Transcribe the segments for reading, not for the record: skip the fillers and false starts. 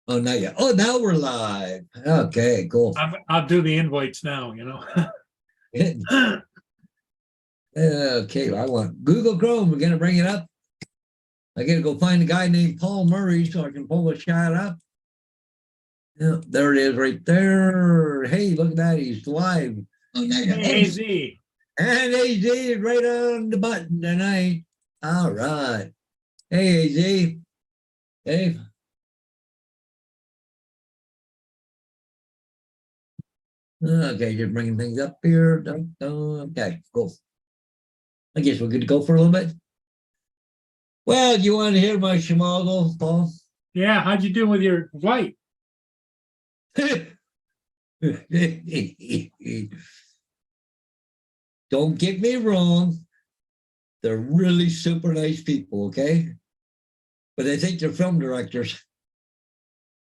Oh, not yet. Oh, now we're live. Okay, cool. I'll do the invites now, you know. Okay, I want Google Chrome. We're gonna bring it up. I gotta go find a guy named Paul Murray so I can pull the shot up. Yeah, there it is right there. Hey, look at that. He's live. Oh, now you Hey, AZ. And AZ is right on the button tonight. All right. Hey, AZ. Dave. Okay, just bringing things up here. Okay, cool. I guess we're good to go for a little bit. Well, you want to hear my schmoggle, Paul? Yeah, how'd you do with your flight? Don't get me wrong. They're really super nice people, okay? But I think they're film directors.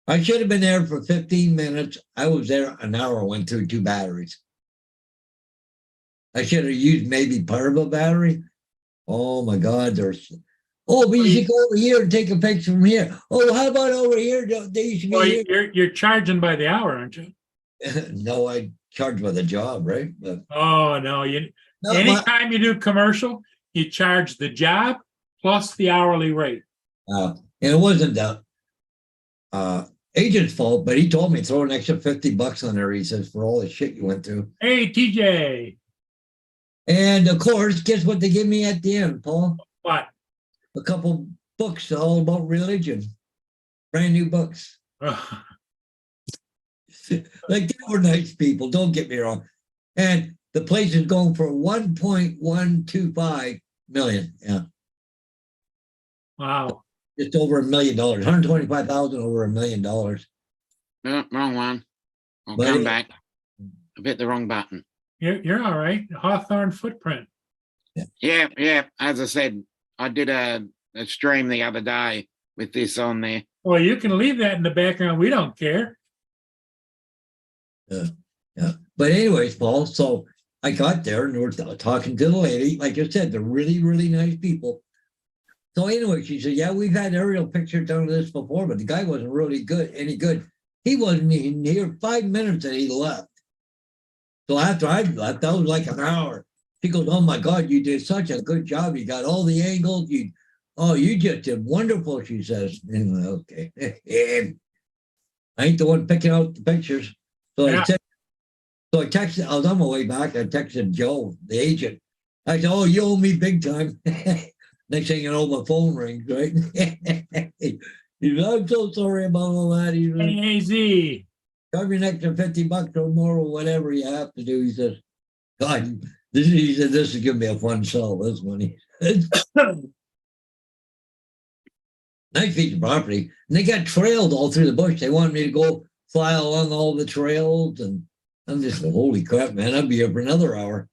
I should have been there for 15 minutes. I was there an hour, went through 2 batteries. I should have used maybe part of a battery. Oh my God, there's. Oh, we should go over here and take a picture from here. Oh, how about over here? They should be here. You're charging by the hour, aren't you? No, I charge by the job, right? But oh no, anytime you do commercial, you charge the job plus the hourly rate. And it wasn't the agent's fault, but he told me throw an extra $50 on there. He says for all the shit you went through. Hey, TJ. And of course, guess what they give me at the end, Paul? What? A couple books all about religion, brand new books. Like, they were nice people, don't get me wrong. And the place is going for 1.125 million. Yeah. Wow. Just over $1 million, 125,000 over $1 million. No, wrong one. I'll come back. I hit the wrong button. You're all right. Hawthorne footprint. Yeah. As I said, I did a stream the other day with this on there. Well, you can leave that in the background. We don't care. Yeah. But anyways, Paul, so I got there and we're talking to the lady. Like I said, they're really, really nice people. So anyway, she said, yeah, we've had aerial pictures done of this before, but the guy wasn't really any good. He wasn't even here 5 minutes and he left. So after I left, that was like an hour. She goes, oh my God, you did such a good job. You got all the angles. You just did wonderful, she says. Anyway, okay. And I ain't the one picking out the pictures. So I texted, I was on my way back. I texted Joe, the agent. I said, oh, you owe me big time. Next thing you know, my phone rings, right? He said, I'm so sorry about all that. He said, hey, AZ. Cover an extra $50 or more or whatever you have to do. He says, God, this is gonna be a fun sell, this money. Nice piece of property. And they got trailed all through the bush. They wanted me to go fly along all the trails. And I'm just like, holy crap, man, I'll be here for another hour.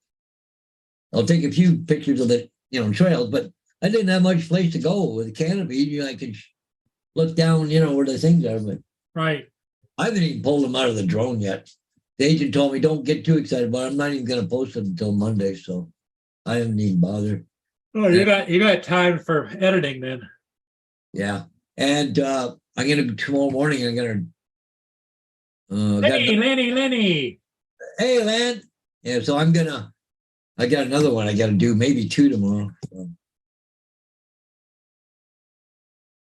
I'll take a few pictures of the trails, but I didn't have much place to go with the canopy. I could look down, where the things are. But right. I haven't even pulled them out of the drone yet. The agent told me don't get too excited, but I'm not even going to post it until Monday, so I haven't even bothered. Oh, you got time for editing then. Yeah, and I'm gonna tomorrow morning. I'm gonna. Hey, Lenny. Hey, Len. Yeah, so I got another one I got to do, maybe 2 tomorrow. So.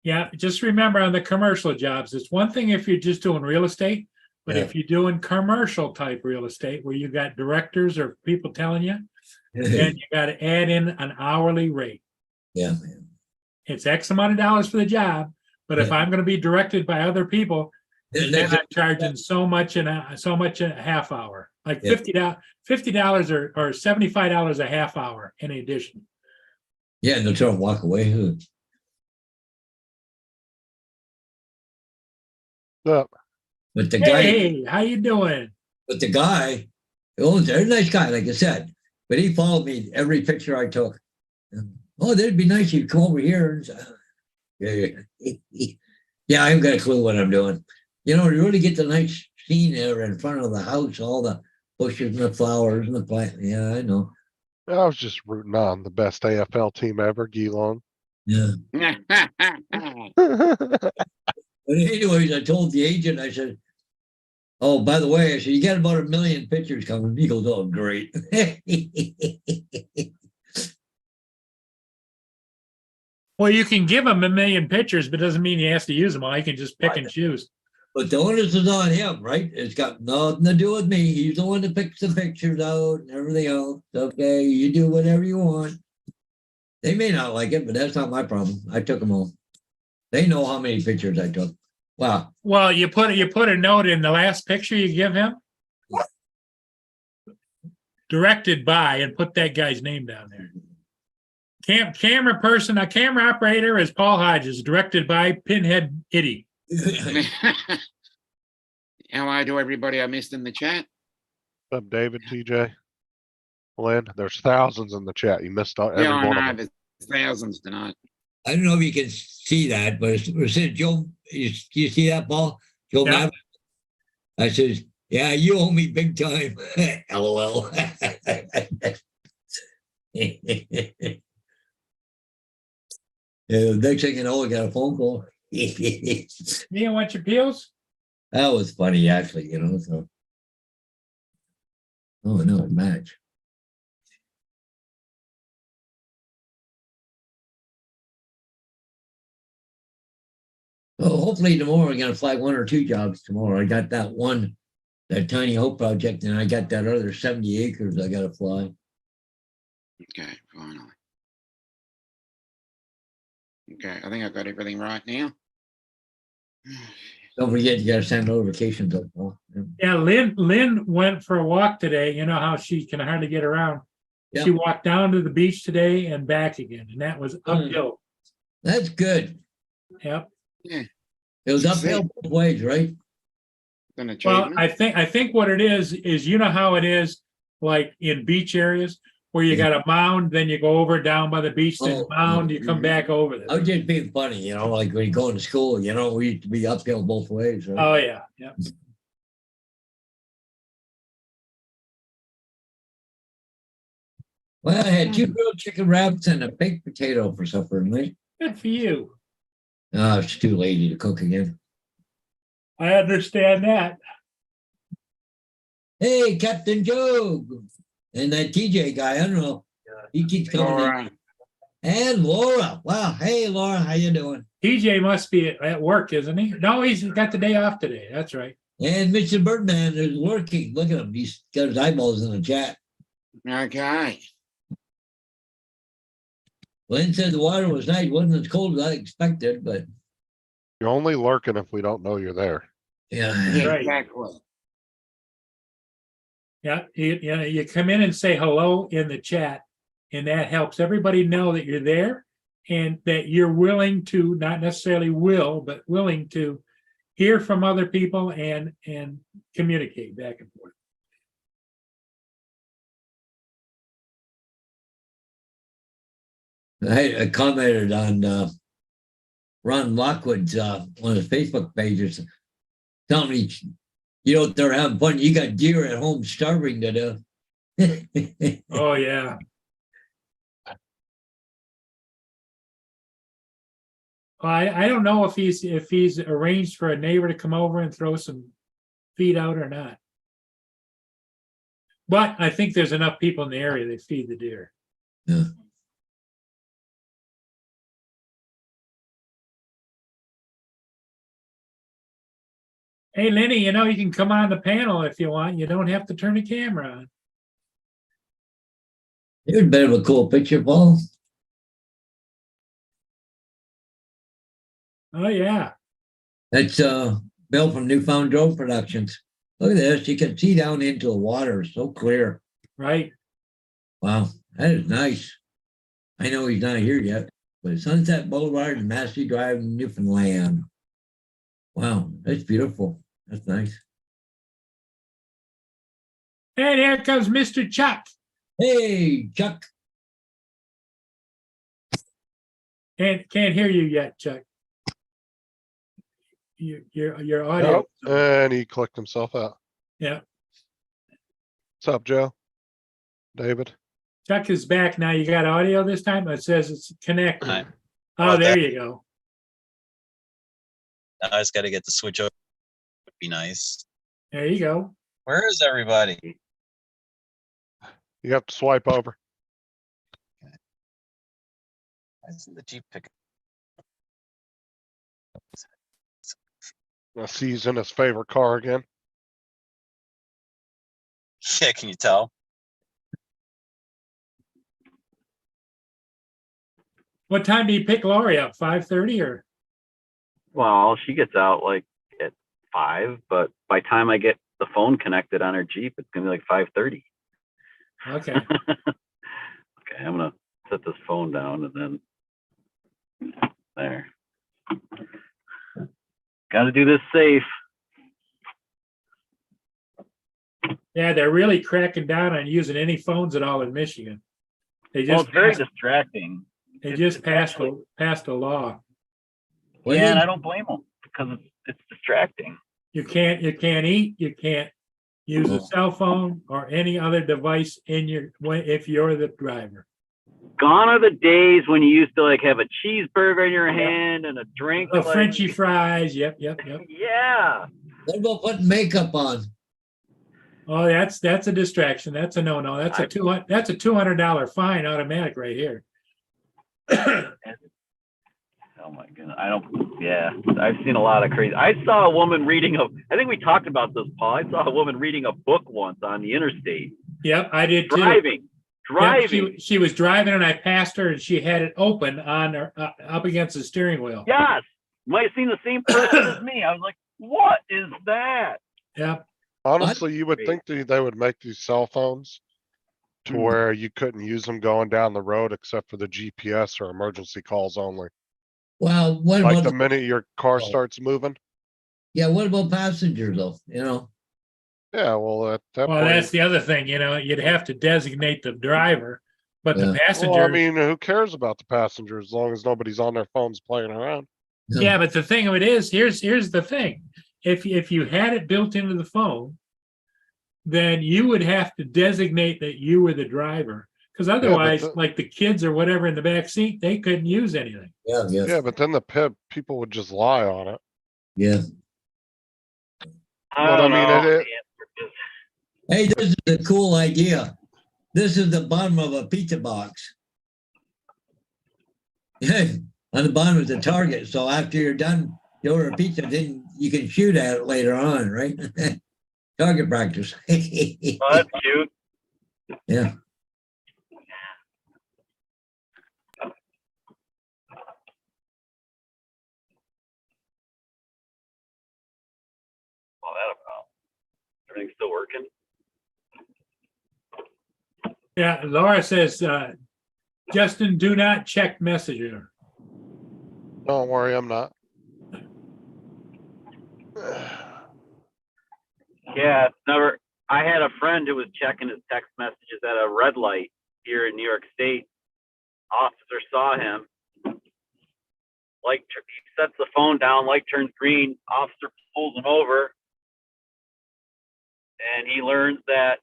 Yeah, just remember on the commercial jobs, it's one thing if you're just doing real estate, but if you're doing commercial type real estate where you got directors or people telling you, then you got to add in an hourly rate. Yeah, man. It's X amount of dollars for the job, but if I'm going to be directed by other people, then I'm charging so much in a half hour, like $50 or $75 a half hour in addition. Yeah, no trying to walk away. Up. But the guy, hey, how you doing? But the guy, they're a nice guy, like I said, but he followed me every picture I took. Oh, that'd be nice. You'd come over here. Yeah, I haven't got a clue what I'm doing. You really get the nice scene there in front of the house, all the bushes and the flowers and the plant. Yeah, I know. I was just rooting on the best AFL team ever, Geelong. Yeah. But anyways, I told the agent, I said, oh, by the way, I said, you got about 1 million pictures coming. He goes, oh, great. Well, you can give him 1 million pictures, but doesn't mean he has to use them all. He can just pick and choose. But the onus is on him, right? It's got nothing to do with me. He's the one that picks the pictures out and everything else. Okay, you do whatever you want. They may not like it, but that's not my problem. I took them all. They know how many pictures I took. Wow. Well, you put a note in the last picture you give him. Directed by, and put that guy's name down there. Camera person, a camera operator is Paul Hodges, directed by Pinhead Itty. Hello to everybody I missed in the chat. What's up, David, TJ, Lynn? There's thousands in the chat. You missed out every Yeah, one I of know, them. there's thousands tonight. I don't know if you can see that, but it said Joe. You see that, Paul? Joe Yeah. Mapp? I says, yeah, you owe me big time. LOL. Next thing you know, I got a phone call. That You want your peels? was funny, actually, so. Oh, no, match. Well, hopefully tomorrow I'm gonna fly 1 or 2 jobs tomorrow. I got that one, that Tiny Hope project, and I got that other 70 acres I gotta fly. Okay, finally. Okay, I think I got everything right now. Don't forget, you gotta send notifications up. Paul. Yeah, Lynn went for a walk today. You know how she can hardly get around. Yeah. She walked down to the beach today and back again, and that was uphill. That's good. Yep. It was uphill both ways, right? An Well, achievement. I think what it is you know how it is like in beach areas where you got a mound, then you go over down by the beach, then Oh, mound, you come back over I there. was just being funny, like when you go to school, we used to be uphill both ways, right? Oh yeah, yeah. Well, I had 2 grilled chicken wraps and a baked potato for supper, mate. Good for you. Oh, it's too lazy to cook again. I understand that. Hey, Captain Joe. And that TJ guy, I don't know. He keeps coming in. Laura, And Laura. Wow. Hey, Laura, how you doing? TJ must be at work, isn't he? No, he's got the day off today. That's right. And Mr. Birdman is working. Look at him. He's got his eyeballs in the chat. okay. Lynn said the water was nice. Wasn't as cold as I expected, but You're only lurking if we don't know you're there. yeah. Right. Exactly. Yeah, you come in and say hello in the chat, and that helps everybody know that you're there and that you're willing to, not necessarily but willing to hear from other people and communicate back and forth. I commented on Ron Lockwood's one of his Facebook pages, telling me, they're having fun. You got deer at home starving to death. Oh yeah. Well, I don't know if he's arranged for a neighbor to come over and throw some feed out or not. But I think there's enough people in the area that feed the deer. Yeah. Hey, Lenny, you can come on the panel if you want. You don't have to turn the camera on. Here's a bit of a cool picture, Paul. Oh, yeah. That's Bill from Newfound Drone Productions. Look at this. You can see down into the water. It's so clear. Right. Wow. That is nice. I know he's not here yet, but Sunset Boulevard and Massey Drive, Newfoundland. Wow. That's beautiful. That's nice. And here comes Mr. Chuck. Hey, Chuck. Can't hear you yet, Chuck. Your audio. Nope. And he clicked himself out. Yeah. What's up, Joe? David? Chuck is back now. You got audio this time? It says it's connected. Hi. Oh, there you go. Now I just got to get the switch over. Would be nice. There you go. Where is everybody? You have to swipe over. Why isn't the Jeep pickup? I see he's in his favorite car again. Yeah, can you tell? What time do you pick Lori up? 5:30 or? Well, she gets out like at 5, but by the time I get the phone connected on her Jeep, it's gonna be like 5:30. Okay. Okay, I'm gonna set this phone down and then there. Got to do this safe. Yeah, they're really cracking down on using any phones at all in Michigan. They Well, just it's very passed, distracting. they just passed a law. Well, Yeah, and you- I don't blame them because it's distracting. You can't eat, you can't use a Oh. cell phone or any other device if you're the driver. Gone are the days when you used to like have a cheeseburger in your hand and a drink. Oh, like- Frenchy fries, yep. Yeah. What about putting makeup on? Oh, that's a distraction. That's a no-no. That's a $200 fine automatic right here. Oh my goodness. Yeah, I've seen a lot of crazy. I saw a woman I think we talked about this, Paul. I saw a woman reading a book once on the interstate. Yep, I did too. Driving. Yep, she was driving and I passed her and she had it open on her up against the steering wheel. Yes. Might have seen the same person as me. I was like, what is that? Yep. Honestly, you would think that they would make these cell phones to Hmm. where you couldn't use them going down the road except for the GPS or emergency calls only. Well, what Like about the minute your car Oh. starts moving. yeah? What about passengers though? You know, Yeah, well, at that Well, that's point, the other thing, you'd have to designate the driver, but the Yeah. well, passenger. I mean, who cares about the passenger as long as nobody's on their phones playing around? Yeah, but the thing of it is, here's the thing. If you had it built into the phone, then you would have to designate that you were the driver. Because otherwise, the- like the kids or whatever in the back seat, they couldn't use anything. Yeah, but then people would just lie on it. yeah. I But I don't mean, know. it- The answer is- Hey, this is a cool idea. This is the bottom of a pizza box. On the bottom is the target. So after you're done, you order a pizza, then you can shoot at it later on, right? Target practice. Oh, that's cute. Yeah. All that about. Everything's still working. Yeah, Laura says, Justin, do not check Messenger. Don't worry, I'm not. Yeah, it's never. I had a friend who was checking his text messages at a red light here in New York State. Officer saw him. He sets the phone down. Light turns green. Officer pulls him over, and he learns that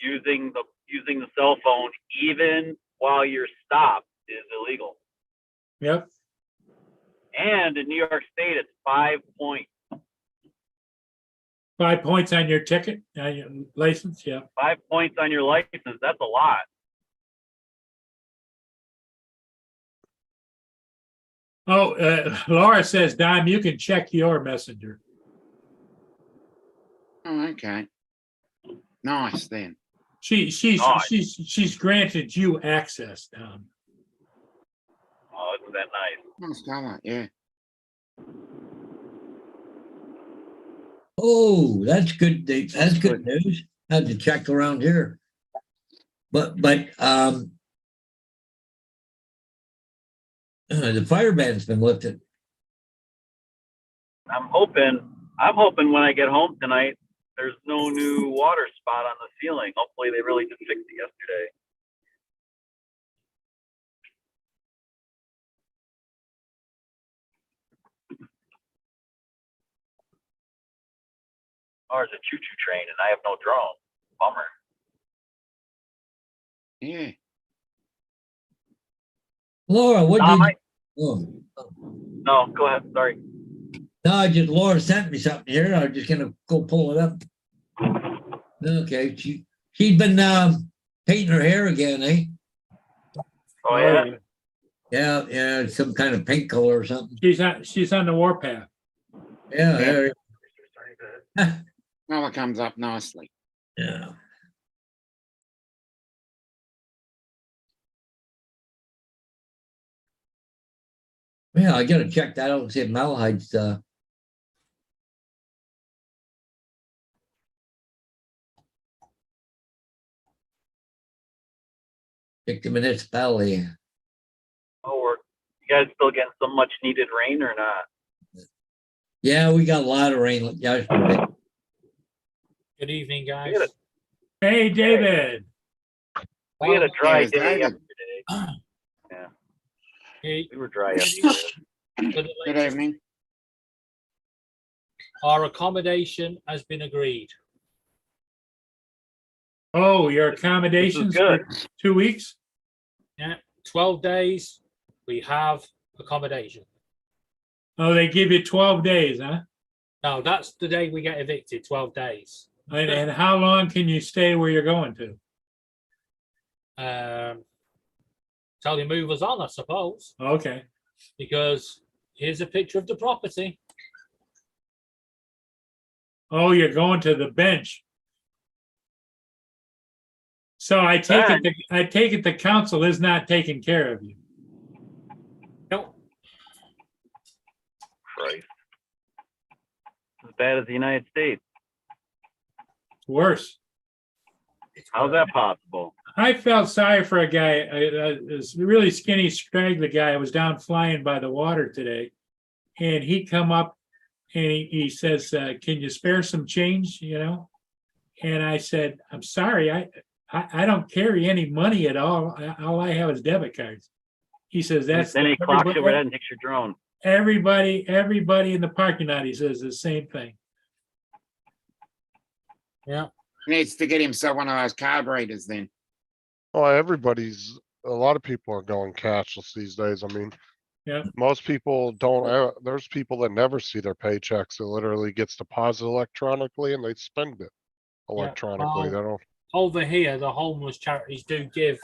using the cell phone even while you're stopped is illegal. Yep. And in New York State, it's 5 points. 5 points on your ticket, your license. Yeah. 5 points on your license. That's a lot. Oh, Laura says, Dom, you can check your messenger. Oh, okay. Nice then. She's granted you access, Dom. Oh, isn't that nice? Nice color, yeah. Oh, that's good. That's good news. Had to check around here. But the fire ban's been lifted. I'm hoping when I get home tonight, there's no new water spot on the ceiling. Hopefully they really did fix it yesterday. Or it's a choo-choo train and I have no drone. Bummer. Yeah. Laura, what Tom, did you? Oh, No, go ahead. Sorry. No, just Laura sent me something here. I'm just gonna go pull it up. Okay, she's been painting her hair again, eh? Oh, yeah? Yeah, yeah, some kind of pink color or something. She's on the warpath. Yeah, Yeah. yeah, Now it comes up nicely. yeah. Yeah, I gotta check that out and see if Malahite's pick the municipality. Oh, you guys still getting some much needed rain or not? Yeah, we got a lot of rain yesterday. Good evening, guys. Good. Hey, David. We had a dry Yes, day David. yesterday. Hey, We were dry yesterday. Good evening. our accommodation has been agreed. Oh, your accommodations for good. 2 weeks? Yeah, 12 days. We have accommodation. Oh, they give you 12 days, huh? No, that's the day we get evicted. 12 days. And how long can you stay where you're going to? Till the movers on, I suppose. Okay. Because here's a picture of the property. Oh, you're going to the bench. So I take it the council is not taking care of you. No, Christ. As bad as the United States. It's worse. How's that possible? I felt sorry for a guy, this really skinny, straggly guy. I was down flying by the water today, and he come up and he says, "Can you spare some change?" You know, and I said, "I'm sorry, I don't carry any money at all. All I have is debit cards." He says, "That's Then he clocks you over that and takes your drone. everybody in the parking lot." He says the same thing. yeah. Needs to get himself one of those carburetors then. Well, a lot of people are going cashless these days. I mean, Yeah. most people don't, there's people that never see their paychecks. It literally gets deposited electronically and they spend it electronically. They don't. Over here, the homeless charities do give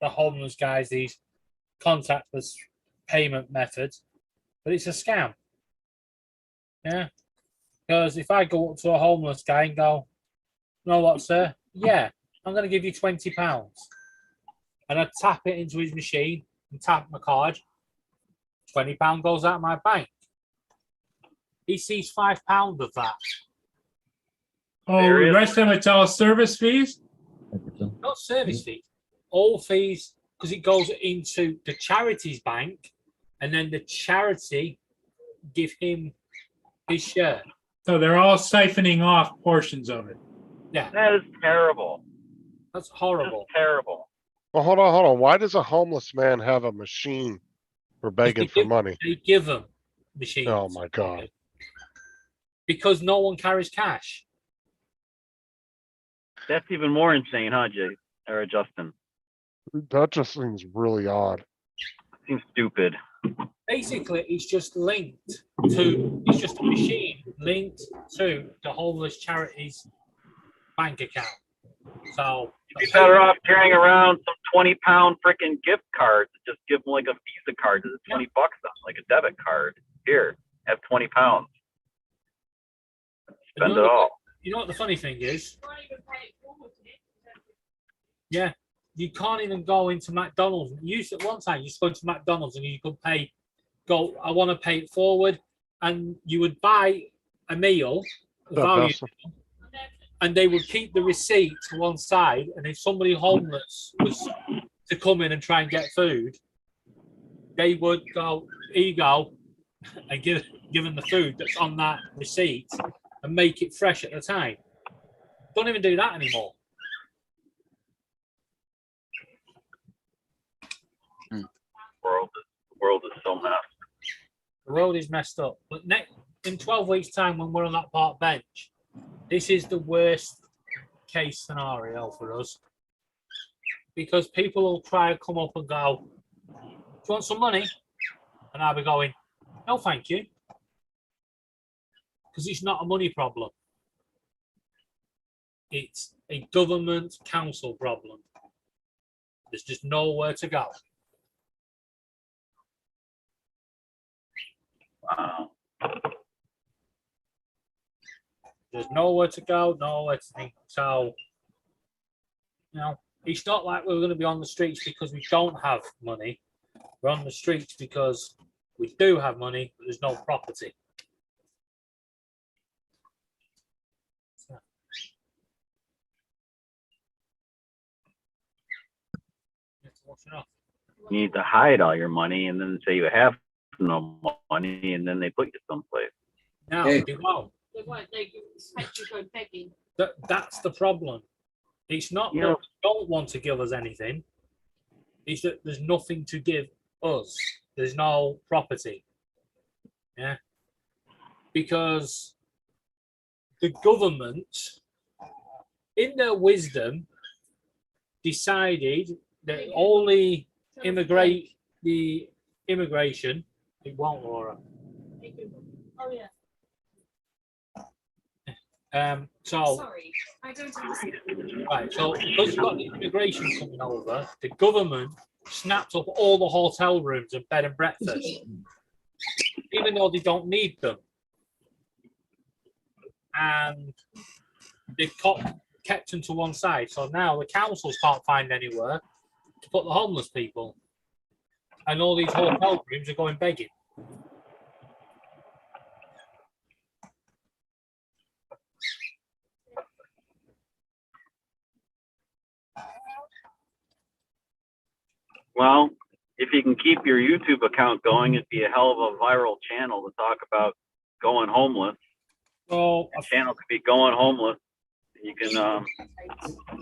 the homeless guys these contactless payment methods, but it's a scam. Yeah. Because if I go up to a homeless guy and go, "You know what, sir? Yeah, I'm going to give you £20." And I tap it into his machine and tap my card. £20 goes out of my bank. He sees £5 of that. Oh, the rest of it's all service fees? Not service fees, all fees, because it goes into the charity's bank, and then the charity give him his share. So they're all siphoning off portions of it. Yeah, That is terrible. that's That's horrible. terrible. Well, hold on. Why does a homeless man have a machine for begging for money? They give them machines. Oh my God. Because no one carries cash. That's even more insane, huh, Jay or Justin? That just seems really odd. Seems stupid. Basically, it's just linked to, it's just a machine linked to the homeless charity's bank account. So You'd be better off carrying around some 20-pound freaking gift cards. Just give them like a Visa card that's $20 on, like a debit card. Here, have 20 pounds. Spend it all. You know what the funny thing is? Yeah, you can't even go into McDonald's. At one time, you used to go into McDonald's and you could I want to pay it forward, and you would buy a meal, a value, and they would keep the receipt to one side, and if somebody homeless was to come in and try and get food, they would go, "Here you go," and give them the food that's on that receipt and make it fresh at the time. Don't even do that anymore. The world is so messed. The road is messed up. But in 12 weeks' time, when we're on that park bench, this is the worst case scenario for us. Because people will try to come up and go, "Do you want some money?" And I'll be going, "No, thank you." because it's not a money problem. It's a government council problem. There's just nowhere to go. Wow. There's nowhere to go, nowhere to think. So, you know, it's not like we're going to be on the streets because we don't have money. We're on the streets because we do have money, but there's no property. So. You have to wash it off. You need to hide all your money and then say you have no money, and then they put you someplace. Now, Hey. they won't. They won't, they expect you to go begging. That's the problem. It's not You that know- they don't want to give us anything. It's that there's nothing to give us. There's no property. Yeah. Because the government, in their wisdom, decided that only the immigration, it won't, Laura. Oh, yeah. So Sorry, I don't understand. right, so because we've got the immigration coming over, the government snapped up all the hotel rooms and bed and breakfast, even though they don't need them. And they've kept them to one side. So now the councils can't find anywhere to put the homeless people. And all these hotel rooms are going begging. Well, if you can keep your YouTube account going, it'd be a hell of a viral channel to talk about going homeless. So The channel could be going homeless. You can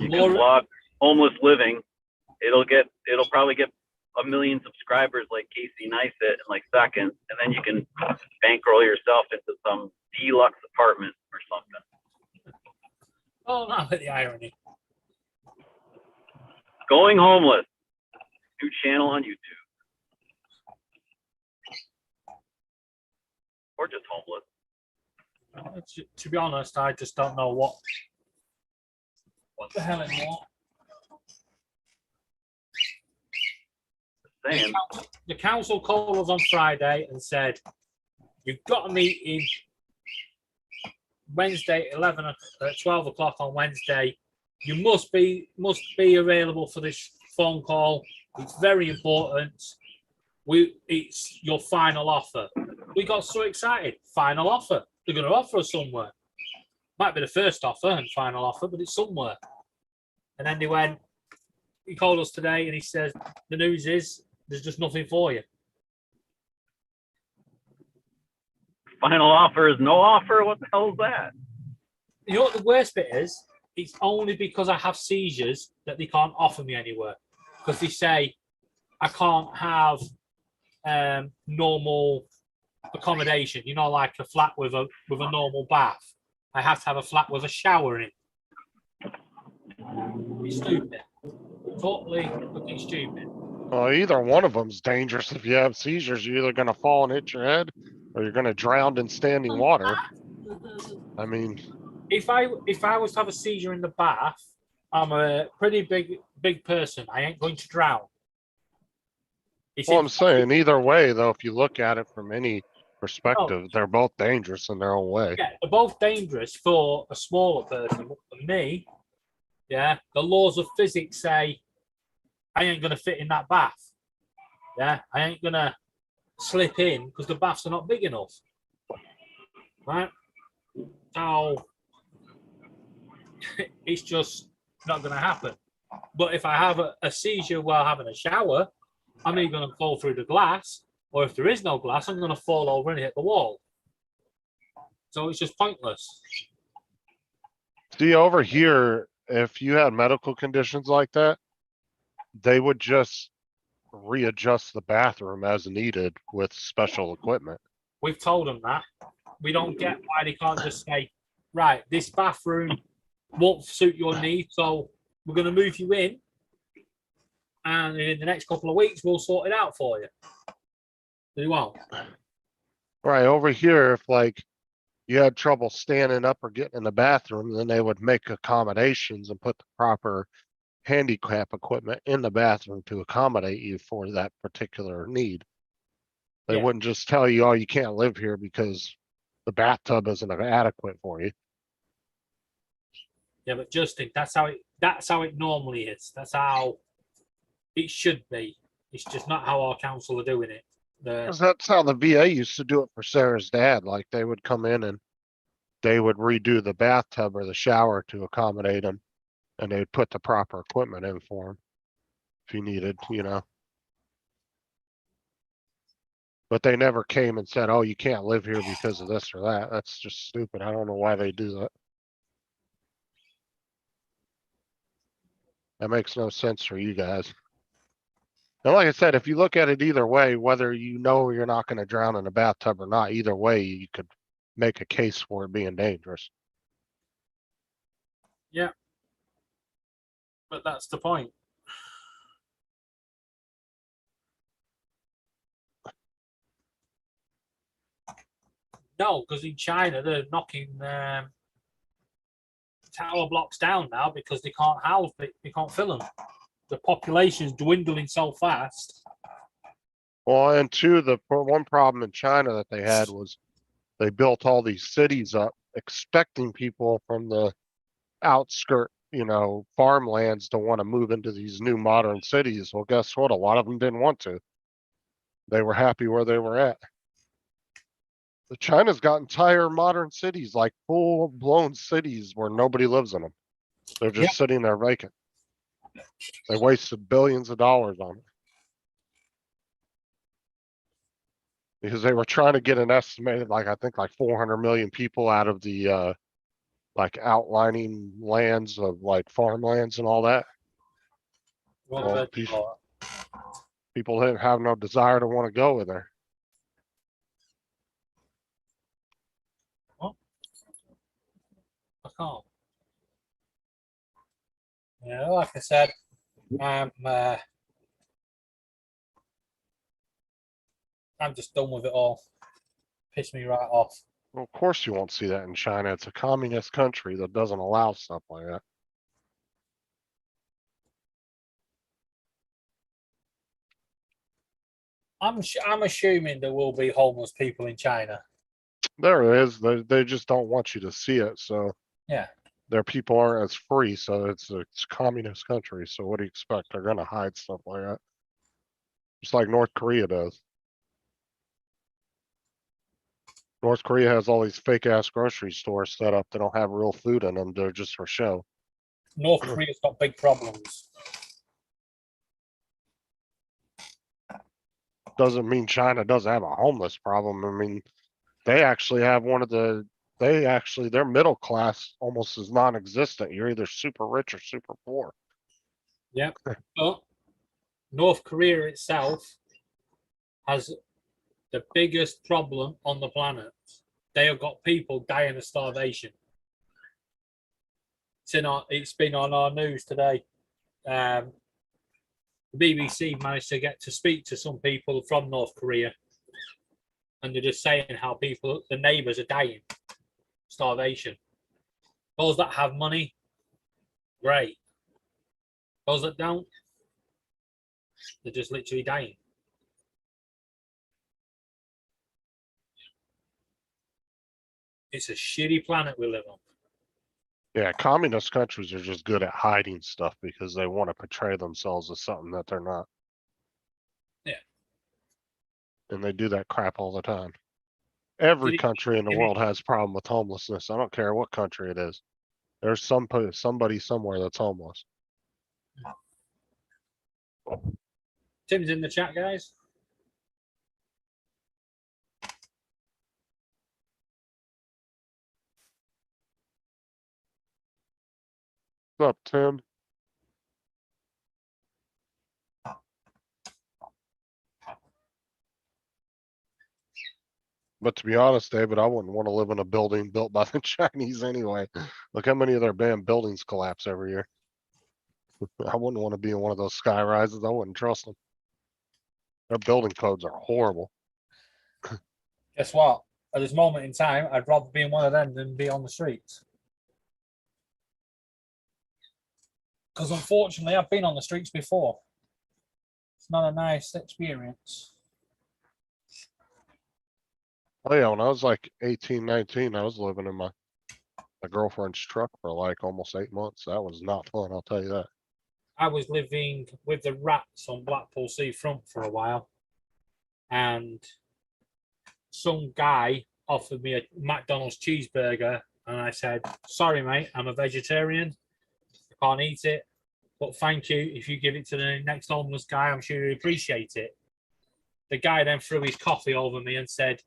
Laura- blog homeless living. It'll probably get 1 million subscribers like Casey Neistat in like seconds, and then you can bankroll yourself into some deluxe apartment or something. oh, no, the irony. Going homeless. New channel on YouTube. Or just homeless. To be honest, I just don't know what the hell anymore. Saying. The council called us on Friday and said, you've got a meeting Wednesday, 12 o'clock on Wednesday. You must be available for this phone call. It's very important. It's your final offer. We got so excited. Final offer. They're going to offer us somewhere. Might be the first offer and final offer, but it's somewhere. And then he called us today and he says, the news is there's just nothing for you. Final offer is no offer? What the hell is that? You know what the worst bit is? It's only because I have seizures that they can't offer me anywhere. Because they say I can't have normal accommodation, you know, like a flat with a normal bath. I have to have a flat with a shower in it. It's stupid. Totally fucking stupid. Well, either one of them's dangerous. If you have seizures, you're either gonna fall and hit your head, or you're gonna drown in standing water. I mean, If I was to have a seizure in the bath, I'm a pretty big person. I ain't going to drown. It's well, I'm saying either way, though, if you look at it from any perspective, they're both dangerous in their own way. Yeah, they're both dangerous for a smaller person. But for me, yeah, the laws of physics say I ain't gonna fit in that bath. Yeah, I ain't gonna slip in because the baths are not big enough. Right? So it's just not gonna happen. But if I have a seizure while having a shower, I'm either gonna fall through the glass, or if there is no glass, I'm gonna fall over and hit the wall. So it's just pointless. See, over here, if you had medical conditions like that, they would just readjust the bathroom as needed with special equipment. We've told them that. We don't get why they can't just say, right, this bathroom won't suit your needs, so we're going to move you in, and in the next couple of weeks, we'll sort it out for you. They won't. Right, over here, if like you had trouble standing up or getting in the bathroom, then they would make accommodations and put the proper handicap equipment in the bathroom to accommodate you for that particular need. They Yeah. wouldn't just tell you, oh, you can't live here because the bathtub isn't adequate for you. Yeah, but Justin, that's how it normally is. That's how it should be. It's just not how our council are doing it. Cause that's how the VA used to do it for Sarah's dad. Like they would come in and they would redo the bathtub or the shower to accommodate him. And they'd put the proper equipment in for him if he needed, you know. But they never came and said, oh, you can't live here because of this or that. That's just stupid. I don't know why they do that. That makes no sense for you guys. And like I said, if you look at it either way, whether you know you're not gonna drown in a bathtub or not, either way, you could make a case for it being dangerous. But that's the point. No, because in China they're knocking tower blocks down now because they can't house, they can't fill them. The population's dwindling so fast. Well, and two, the one problem in China that they had was they built all these cities up expecting people from the outskirt, you know, farmlands to want to move into these new modern cities. Well, guess what? A lot of them didn't want to. They were happy where they were at. The China's got entire modern cities, like full blown cities where nobody lives in them. They're just sitting there vacant. They wasted billions of dollars on it. Because they were trying to get an estimated, like, I think like 400 million people out of the, like outlining lands of like farmlands and all that. Well, people didn't have no desire to want to go in there. I can't. Yeah, like I said, I'm just done with it all. Pissed me right off. Well, of course you won't see that in China. It's a communist country that doesn't allow stuff like that. I'm assuming there will be homeless people in China. There is, they just don't want you to see it, so. Yeah. Their people aren't as free, so it's a communist country, so what do you expect? They're gonna hide stuff like that. Just like North Korea does. North Korea has all these fake ass grocery stores set up. They don't have real food in them. They're just for show. North Korea's got big problems. Doesn't mean China doesn't have a homeless problem. I mean, they actually have one of the, their middle class almost is non-existent. You're either super rich or super poor. Yep. But North Korea itself has the biggest problem on the planet. They have got people dying of starvation. It's been on our news today. The BBC managed to get to speak to some people from North Korea, and they're just saying how people, the neighbors, are dying, starvation. Those that have money, great. Those that don't, they're just literally dying. It's a shitty planet we live on. Yeah, communist countries are just good at hiding stuff because they want to portray themselves as something that they're not. Yeah. And they do that crap all the time. Every country in the world has a problem with homelessness. I don't care what country it is. There's somebody somewhere that's homeless. Tim's in the chat, guys. What's up, Tim? But to be honest, David, I wouldn't want to live in a building built by the Chinese anyway. Look how many of their damn buildings collapse every year. I wouldn't want to be in one of those sky rises. I wouldn't trust them. Their building codes are horrible. Guess what? at this moment in time, I'd rather be in one of them than be on the streets. Because unfortunately, I've been on the streets before. It's not a nice experience. Oh yeah, when I was like 18, 19, I was living in my girlfriend's truck for like almost 8 months. That was not fun, I'll tell you that. I was living with the rats on Blackpool Seafront for a while, and some guy offered me a McDonald's cheeseburger, and I said, "Sorry, mate, I'm a vegetarian. I can't eat it, but thank you. If you give it to the next homeless guy, I'm sure he'll appreciate it." The guy then threw his coffee over me and said,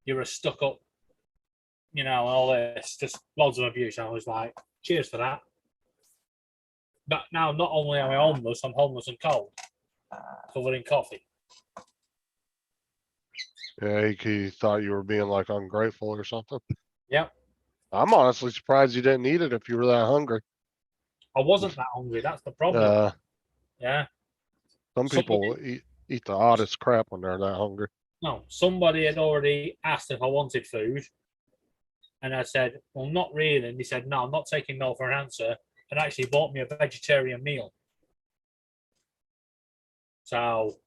"You're a stuck-up," you know, all this, just loads of abuse. I was like, "Cheers for that." But now, not only am I homeless, I'm homeless and cold, covered in coffee. Yeah, he thought you were being like ungrateful or something. Yep. I'm honestly surprised you didn't eat it if you were that hungry. I wasn't that hungry. That's the problem. Yeah. Some people eat the oddest crap when they're that hungry. No, somebody had already asked if I wanted food. And I said, "Well, not really." And he said, "No, I'm not taking no for an answer." And actually bought me a vegetarian meal. So,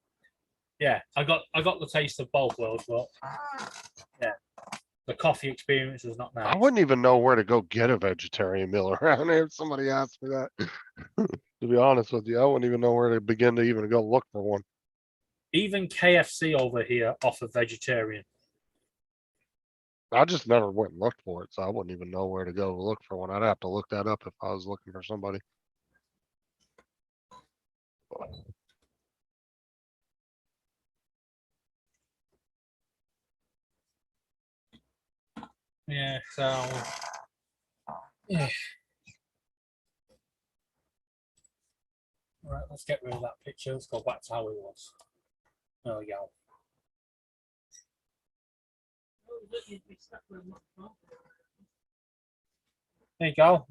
yeah, I got the taste of both worlds, but yeah, the coffee experience was not nice. I wouldn't even know where to go get a vegetarian meal around here if somebody asked me that. To be honest with you, I wouldn't even know where to begin to even go look for one. Even KFC over here offer vegetarian. I just never went and looked for it, so I wouldn't even know where to go look for one. I'd have to look that up if I was looking for somebody. Yeah, so yeah. Right, let's get rid of that picture. Let's go back to how it was. There we go. There you go.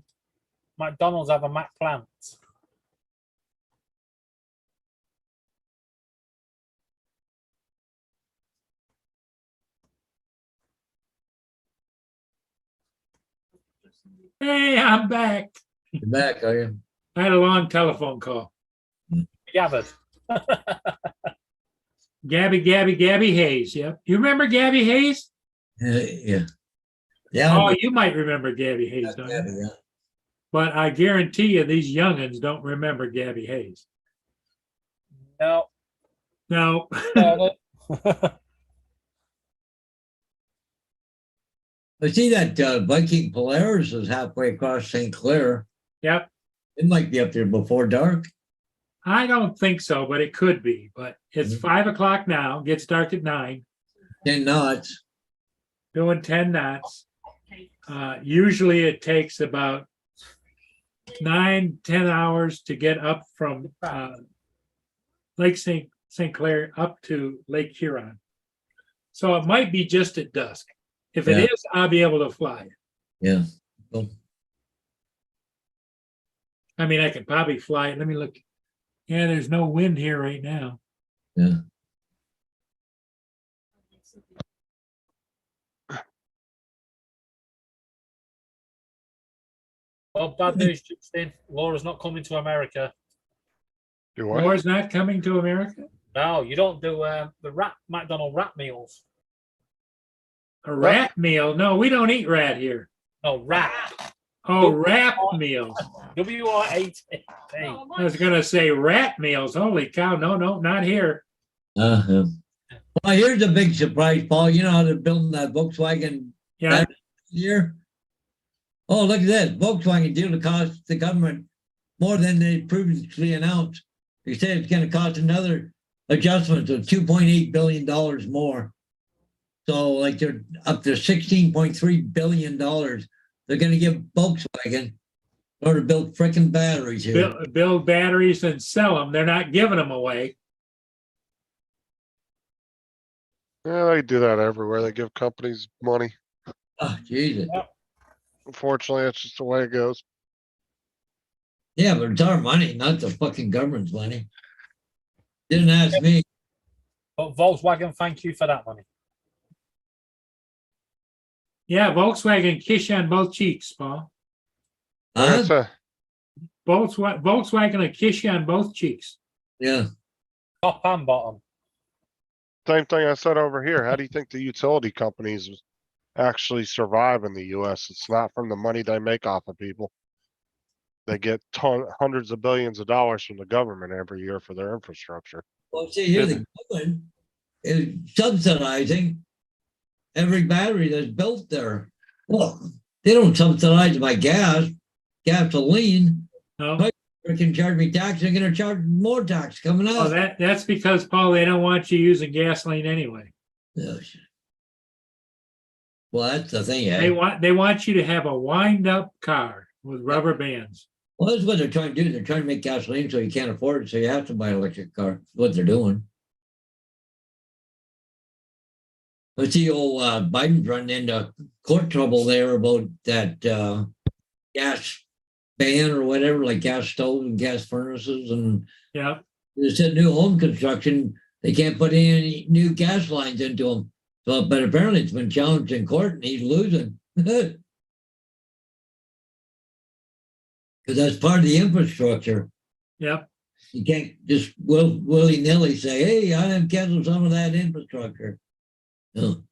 McDonald's have a Mac plant. Hey, I'm back. You're back, are you? I had a long telephone call. Gathered. Gabby Hayes. Yep. You remember Gabby Hayes? Yeah. Yeah. Oh, you might remember Gabby Hayes, don't you? Yeah. But I guarantee you these youngins don't remember Gabby Hayes. No. No. I see that Viking Polaris is halfway across St. Clair. Yep. It might be up there before dark. I don't think so, but it could be. But it's Mhm. 5 o'clock now, gets dark at 9, 10 knots. doing 10 knots. Usually it takes about 9-10 hours to get up from Lake St. Clair up to Lake Huron. So it might be just at dusk. If it Yeah. is, I'll be able to fly. Yeah. Cool. I mean, I could probably fly it. Let me look. Yeah, there's no wind here right now. Yeah. Well, bad news, Justin. Laura's not coming to America. Do what? Laura's not coming to America? No, you don't do the McDonald rat meals. A rat meal? No, we don't eat rat here. No, rat. Oh, rat meals. WR8. I was gonna say rat meals. Holy cow. No, not here. Uh-huh. Well, here's a big surprise, Paul. You know how they're building that Volkswagen Yeah, here? Oh, look at this. Volkswagen deal to cost the government more than they previously announced. They say it's going to cost another adjustment of $2.8 billion more. So like they're up to $16.3 billion. They're going to give Volkswagen in order to build frickin' batteries here. build batteries and sell them. They're not giving them away. Yeah, they do that everywhere. They give companies money. Oh, Jesus. Unfortunately, that's just the way it goes. Yeah, but it's our money, not the fucking government's money. Didn't ask me. But Volkswagen, thank you for that money. Yeah, Volkswagen kiss you on both cheeks, Paul. Huh? That's a, Volkswagen will kiss you on both cheeks. Yeah. Top and bottom. same thing I said over here. How do you think the utility companies actually survive in the US? It's not from the money they make off of people. They get hundreds of billions of dollars from the government every year for their infrastructure. Well, see, here the government is subsidizing every battery that's built there. Well, they don't subsidize my gasoline. No, They can charge me tax. They're going to charge more tax coming oh, out. that's because, Paul, they don't want you using gasoline anyway. Yeah. Well, that's the thing. They want you to have a wind-up car with rubber bands. Well, that's what they're trying to do. They're trying to make gasoline so you can't afford it, so you have to buy an electric car. That's what they're doing. But see, old Biden's running into court trouble there about that gas ban or whatever, like gas stoves and gas furnaces, and Yeah, they said new home construction, they can't put any new gas lines into them. So, but apparently it's been challenged in court and he's losing. Because that's part of the infrastructure. yep. You can't just willy-nilly say, hey, I have canceled some of that infrastructure. No.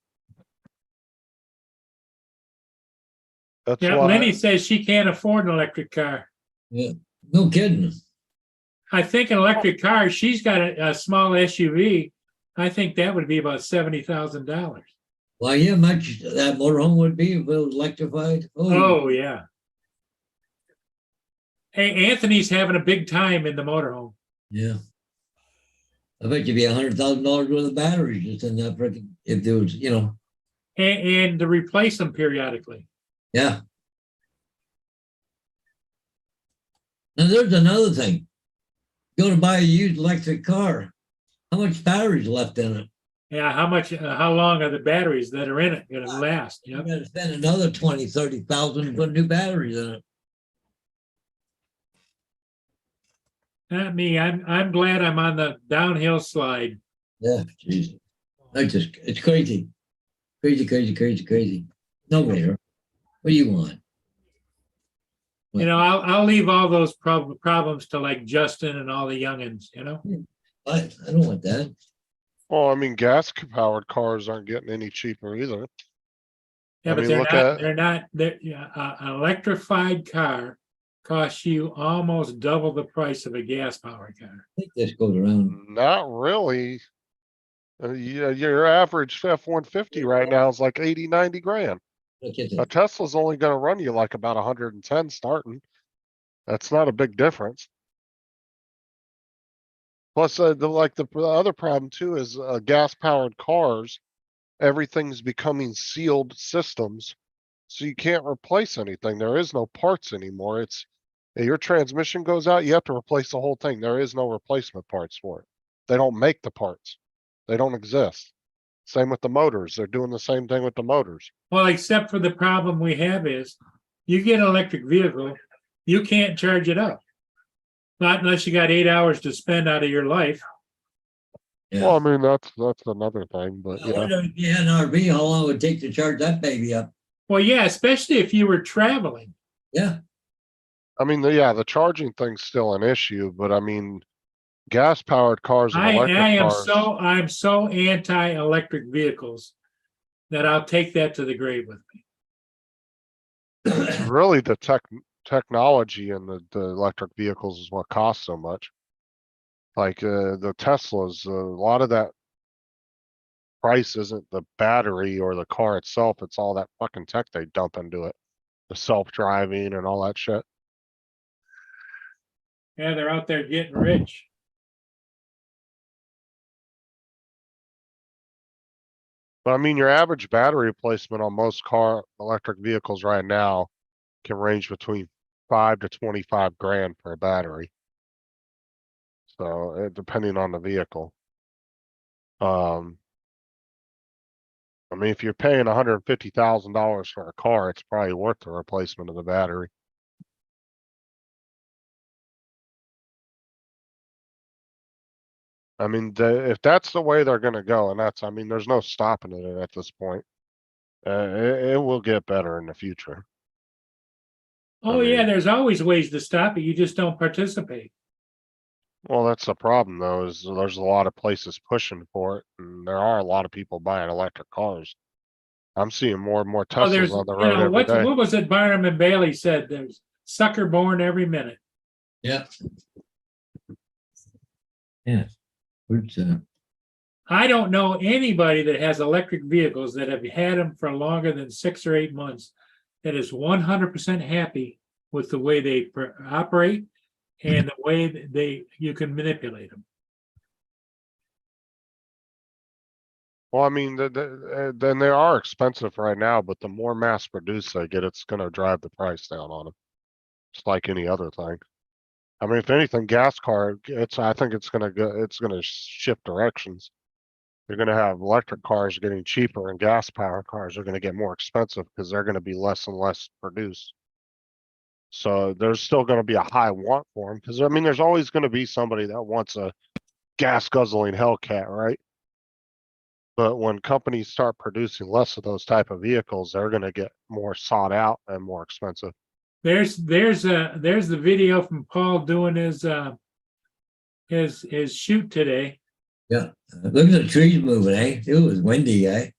That's Yeah, why, Lenny says she can't afford an electric car. No kidding. I think an electric car, she's got a small SUV. I think that would be about $70,000. Well, yeah, much that motorhome would be if it was electrified. Oh, yeah. Hey, Anthony's having a big time in the motorhome. Yeah. I bet you'd be $100,000 worth of batteries just in that freaking, if there was, And to replace them periodically. yeah. Now there's another thing. Go to buy a used electric car. How much batteries left in it? Yeah, how long are the batteries that are in it going to last? You Yep. gotta spend another 20, 30,000 to put new batteries in it. Not me. I'm glad I'm on the downhill slide. Yeah, jeez. It's crazy. Crazy. No brainer. What do you want? You know, I'll leave all those problems to like Justin and all the youngins, I don't want that. well, I mean, gas powered cars aren't getting any cheaper either. Yeah, I but mean, they're look not, at- they're not, an electrified car costs you almost double the price of a gas powered car. I think this goes around. Not really. Yeah, your average F-150 right now is like 80, 90 grand. Look at A that. Tesla's only gonna run you like about 110 starting. That's not a big difference. Plus, the other problem too is, gas powered cars, everything's becoming sealed systems. So you can't replace anything. There is no parts anymore. Your transmission goes out, you have to replace the whole thing. There is no replacement parts for it. They don't make the parts. They don't exist. Same with the motors. They're doing the same thing with the motors. Well, except for the problem we have is you get an electric vehicle, you can't charge it up. Not unless you got 8 hours to spend out of your life. Yeah. Well, I mean, that's another thing, but I yeah. wonder if you had an RV, how long it would take to charge that baby up? Well, yeah, especially if you were traveling. Yeah. I mean, the charging thing's still an issue, but I mean, gas powered cars and electric cars. I'm so anti-electric vehicles that I'll take that to the grave with me. Really, the technology in the electric vehicles is what costs so much. Like, the Teslas, a lot of that price isn't the battery or the car itself, it's all that fucking tech they dump into it. The self-driving and all that shit. Yeah, they're out there getting rich. But I mean, your average battery replacement on most electric vehicles right now can range between 5 to 25 grand for a battery. So, depending on the vehicle. I mean, if you're paying $150,000 for a car, it's probably worth the replacement of the battery. I mean, if that's the way they're gonna go, and I mean, there's no stopping it at this point. It will get better in the future. Oh, I yeah, mean- there's always ways to stop it. You just don't participate. Well, that's the problem though, is there's a lot of places pushing for it, and there are a lot of people buying electric cars. I'm seeing more and more Oh, there's, Teslas on the you road know, every day. what was it Barnum and Bailey said? There's sucker born every minute. Yeah. Yeah. Which, I don't know anybody that has electric vehicles that have had them for longer than 6 or 8 months that is 100% happy with the way they operate and the way that you can manipulate them. Well, I mean, then they are expensive right now, but the more mass produced they get, it's gonna drive the price down on them. Just like any other thing. I mean, if anything, gas car, I think it's gonna shift directions. You're gonna have electric cars getting cheaper and gas powered cars are gonna get more expensive because they're gonna be less and less produced. So there's still gonna be a high want for them, because I mean, there's always gonna be somebody that wants a gas guzzling Hellcat, right? But when companies start producing less of those type of vehicles, they're gonna get more sought out and more expensive. There's the video from Paul doing his shoot today. yeah. Look at the trees moving, eh? It was windy, eh?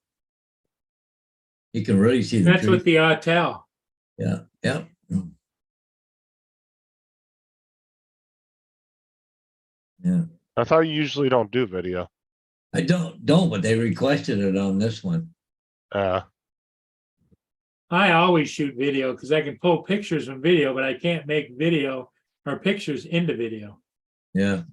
You can really see the That's trees. with the Autel. Yeah, yeah. Yeah. I thought you usually don't do video. I don't, but they requested it on this one. I always shoot video because I can pull pictures from video, but I can't make video or pictures into video. Yeah.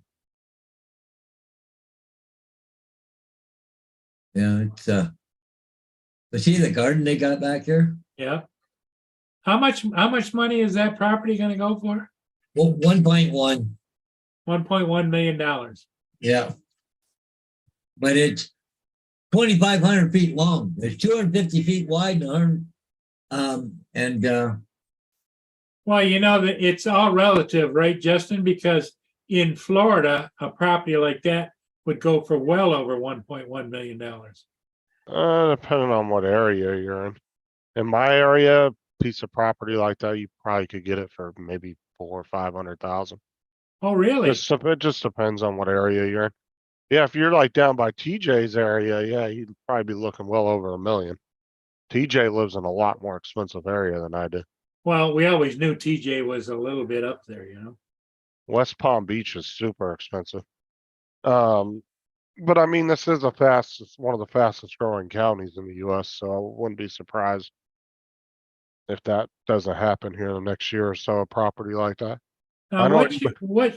Yeah, it's but see the garden they got back here? Yeah. How much money is that property gonna go for? Well, 1.1. $1.1 million. Yeah. But it's 2,500 feet long. It's 250 feet wide and Well, you know that it's all relative, right, Justin? Because in Florida, a property like that would go for well over $1.1 million. Depending on what area you're in. In my area, piece of property like that, you probably could get it for maybe 400,000 or 500,000. Oh, really? It just depends on what area you're in. Yeah, if you're like down by TJ's area, yeah, you'd probably be looking well over $1 million. TJ lives in a lot more expensive area than I do. Well, we always knew TJ was a little bit up there, you know? West Palm Beach is super expensive. But I mean, this is one of the fastest growing counties in the US, so I wouldn't be surprised if that doesn't happen here in the next year or so, a property like that. I Now, know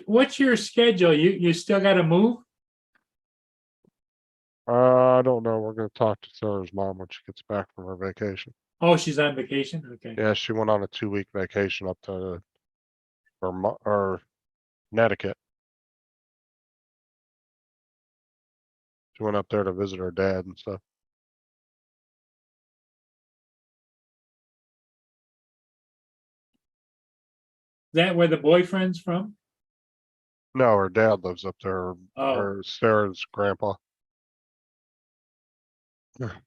what's your schedule? You still gotta move? I don't know. We're gonna talk to Sarah's mom when she gets back from her vacation. Oh, she's on vacation? Okay. Yeah, she went on a 2-week vacation up to Vermont or Connecticut. She went up there to visit her dad and stuff. Is that where the boyfriend's from? No, her dad lives up there, Oh, or Sarah's grandpa. That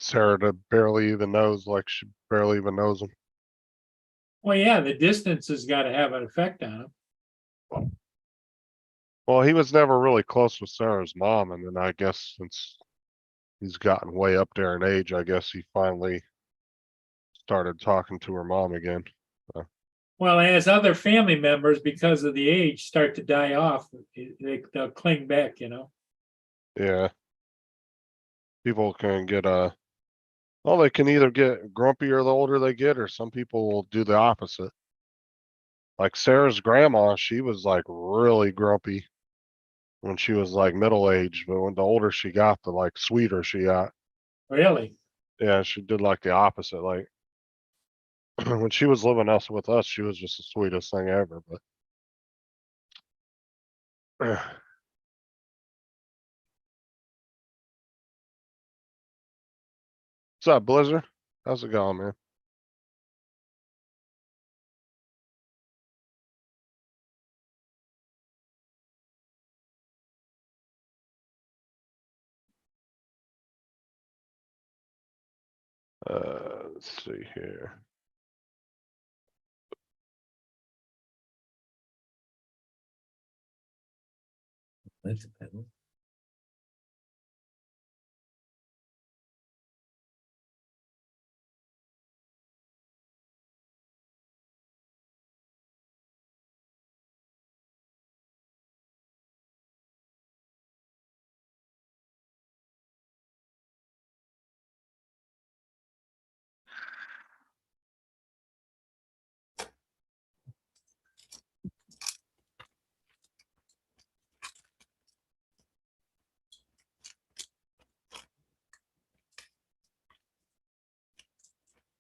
Sarah barely even knows, like she barely even knows him. well, yeah, the distance has got to have an effect on him. Well, he was never really close with Sarah's mom, and then I guess since he's gotten way up there in age, I guess he finally started talking to her mom again. Well, as other family members, because of the age, start to die off, they'll cling back, you know? Yeah. People can get well, they can either get grumpier the older they get, or some people will do the opposite. Like Sarah's grandma, she was like really grumpy when she was like middle aged, but when the older she got, the like sweeter she got. Really? Yeah, she did like the opposite. Like when she was living with us, she was just the sweetest thing ever. But what's up, Blizzard? How's it going, man? Let's see here. That's a pedal.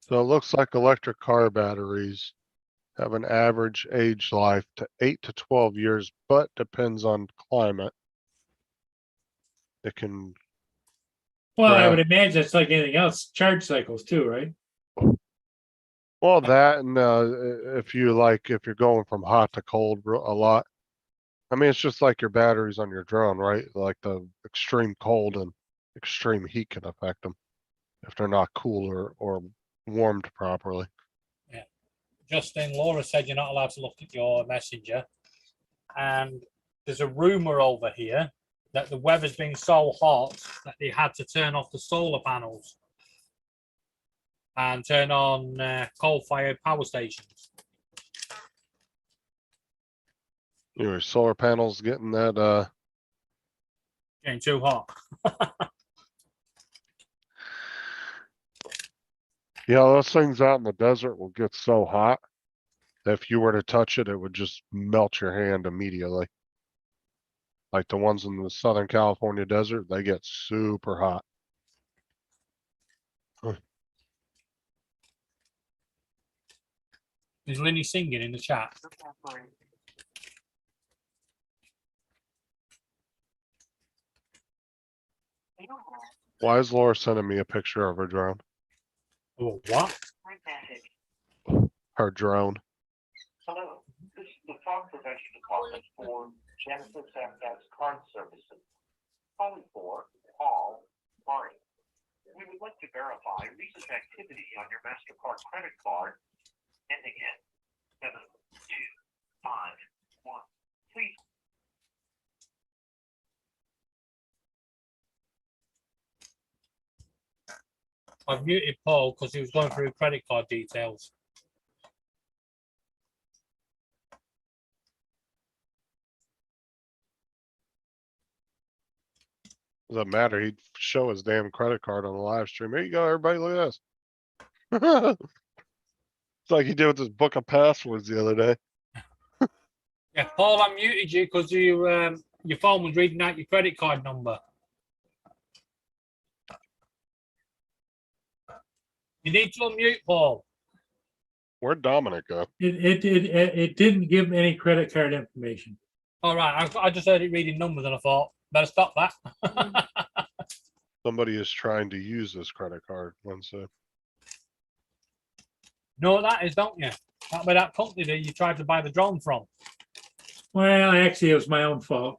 So it looks like electric car batteries have an average age life to 8 to 12 years, but depends on climate. It can, Well, I Right. would imagine it's like anything else, charge cycles too, right? well, that and if you're going from hot to cold a lot. I mean, it's just like your batteries on your drone, right? Like the extreme cold and extreme heat can affect them if they're not cooled or warmed properly. Justin, Laura said you're not allowed to look at your messenger. And there's a rumor over here that the weather's been so hot that they had to turn off the solar panels and turn on coal-fired power stations. Your solar panels getting that, Getting too hot. yeah, those things out in the desert will get so hot that if you were to touch it, it would just melt your hand immediately. Like the ones in the Southern California desert, they get super hot. Is Linny singing in the chat? Why is Laura sending me a picture of her drone? Oh, what? Her drone. Hello, this is the fraud prevention department for Genesis FX card services. Calling for Paul Murray. We would like to verify recent activity on your MasterCard credit card ending in 7251. Please. I've muted Paul because he was going through credit card details. Doesn't matter. He'd show his damn credit card on the live stream. Here you go, everybody. Look at this. It's like he did with his book of passwords the other day. Yeah, Paul, I muted you because your phone was reading out your credit card number. You need to unmute Paul. Where'd Dominic go? It didn't give any credit card information. All right, I just heard it reading numbers and I thought, better stop that. Somebody is trying to use this credit card. One sec. Know what that is, don't you? That by that company that you tried to buy the drone from. Well, actually, it was my own fault.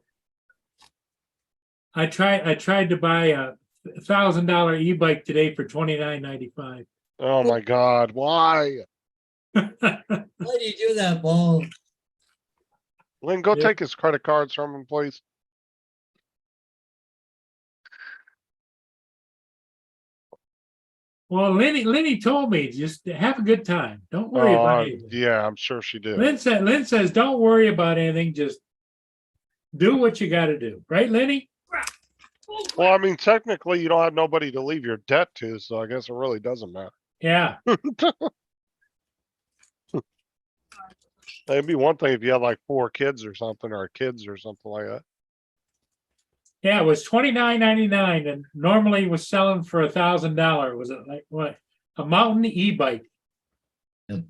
I tried to buy a $1,000 e-bike today for $29.95. Oh my God, why? Why do you do that, Paul? Lynn, go Yeah. take his credit cards from him, please. Well, Lenny told me just have a good time. Don't worry about anything. Yeah, I'm sure she did. Lynn says, don't worry about anything. Just do what you got to do. Right, Lenny? Well, I mean, technically, you don't have nobody to leave your debt to, so I guess it really doesn't matter. Yeah. It'd be one thing if you had like 4 kids or something, or kids or something like that. Yeah, it was $29.99 and normally was selling for $1,000. Was it like what? A mountain e-bike. Yep.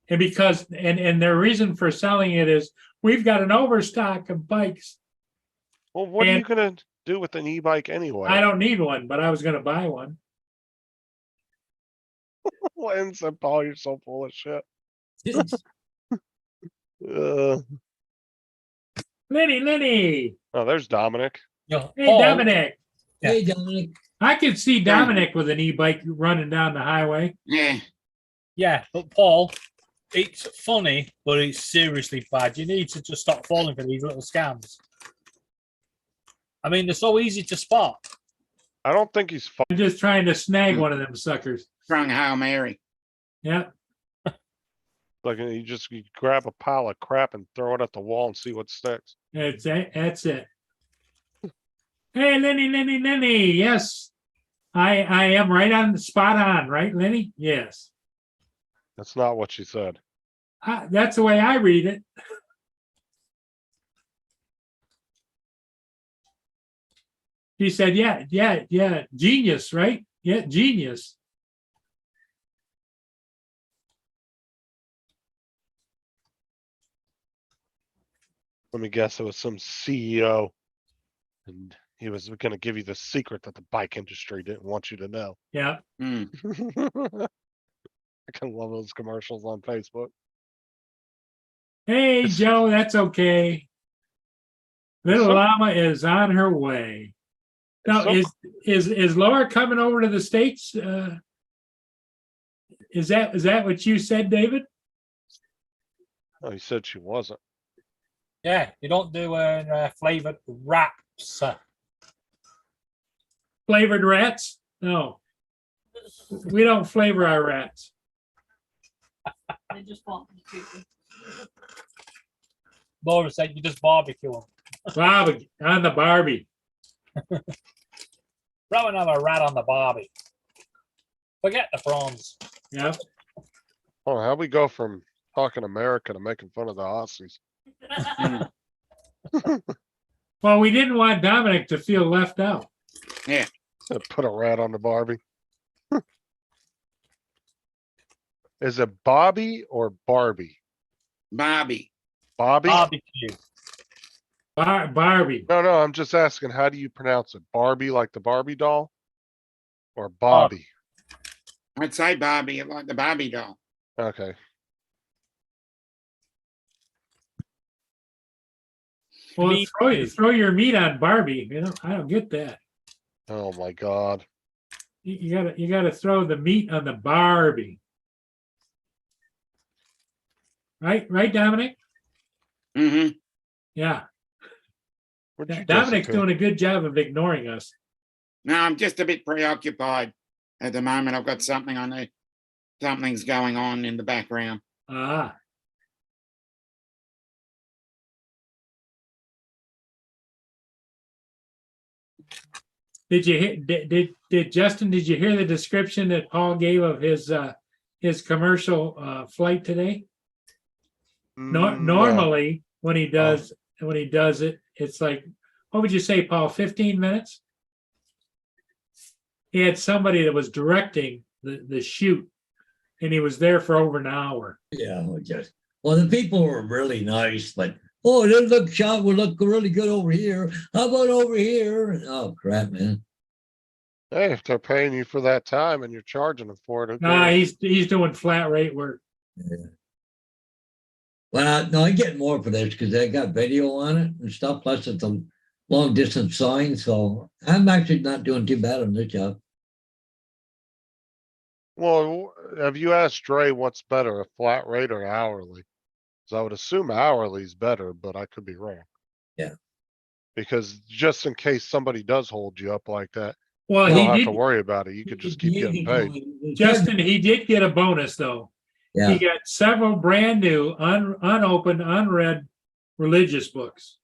And because and their reason for selling it is we've got an overstock of bikes. Well, what are you And- gonna do with an e-bike anyway? I don't need one, but I was gonna buy one. Lynn said, Paul, you're so full of shit. Lenny. Oh, there's Dominic. Yo, Hey, Paul, Dominic. Hey, Dominic. I could see Dominic with an e-bike running down the highway. Yeah, Yeah, but Paul, it's funny, but it's seriously bad. You need to just stop falling for these little scams. I mean, they're so easy to spot. I don't think he's. I'm just trying to snag one of them suckers. throwing Hail Mary. Yeah. Like you grab a pile of crap and throw it at the wall and see what sticks. That's it. Hey, Lenny. Yes. I am right on the spot on, right, Lenny? Yes. That's not what she said. That's the way I read it. He said, yeah. Genius, right? Yeah, genius. Let me guess, it was some CEO. And he was going to give you the secret that the bike industry didn't want you to know. Yeah. Hmm. I can love those commercials on Facebook. Hey, Joe, that's okay. Little So- llama is on her way. Now, So- is Laura coming over to the States? Is that what you said, David? Oh, he said she wasn't. Yeah, you don't do flavored wraps. Flavored rats? No. We don't flavor our rats. They just want the treatment. Laura said you just barbecue them. Barbie on the Barbie. Throw another rat on the Barbie. Forget the prawns. Yeah. Oh, how we go from talking America to making fun of the Aussies? Well, we didn't want Dominic to feel left out. Put a rat on the Barbie. Is it Bobby or Barbie? Bobby. Bobby? Barbecue. Barbie. No, I'm just asking, how do you pronounce it? Barbie like the Barbie doll? Or Bobby? I'd say Bobby, like the Barbie doll. Okay. Well, Me throw your meat on Barbie. You know, I don't get that. Oh my God. You gotta throw the meat on the Barbie. Right, Dominic? Hmm. Yeah. Where'd you Dominic's disappear? doing a good job of ignoring us. No, I'm just a bit preoccupied at the moment. I've got something on the, something's going on in the background. Ah. Did you hear, did Justin, did you hear the description that Paul gave of his commercial flight today? No. Normally, when he does it, it's like, what would you say, Paul, 15 minutes? He had somebody that was directing the shoot, and he was there for over an hour. Yeah, well, the people were really nice, but oh, this look shot would look really good over here. How about over here? Oh crap, man. Hey, if they're paying you for that time and you're charging them for it, who Nah, cares? he's doing flat rate work. Well, no, I get more for this because I got video on it and stuff. Plus, it's a long distance sign, so I'm actually not doing too bad on this job. Well, have you asked Dre what's better, a flat rate or hourly? So I would assume hourly is better, but I could be wrong. Yeah. Because just in case somebody does hold you up like that, Well, you he don't have to did, worry about it. You could just keep getting paid. Justin, he did get a bonus though. Yeah. He got several brand new, unopened, unread religious books.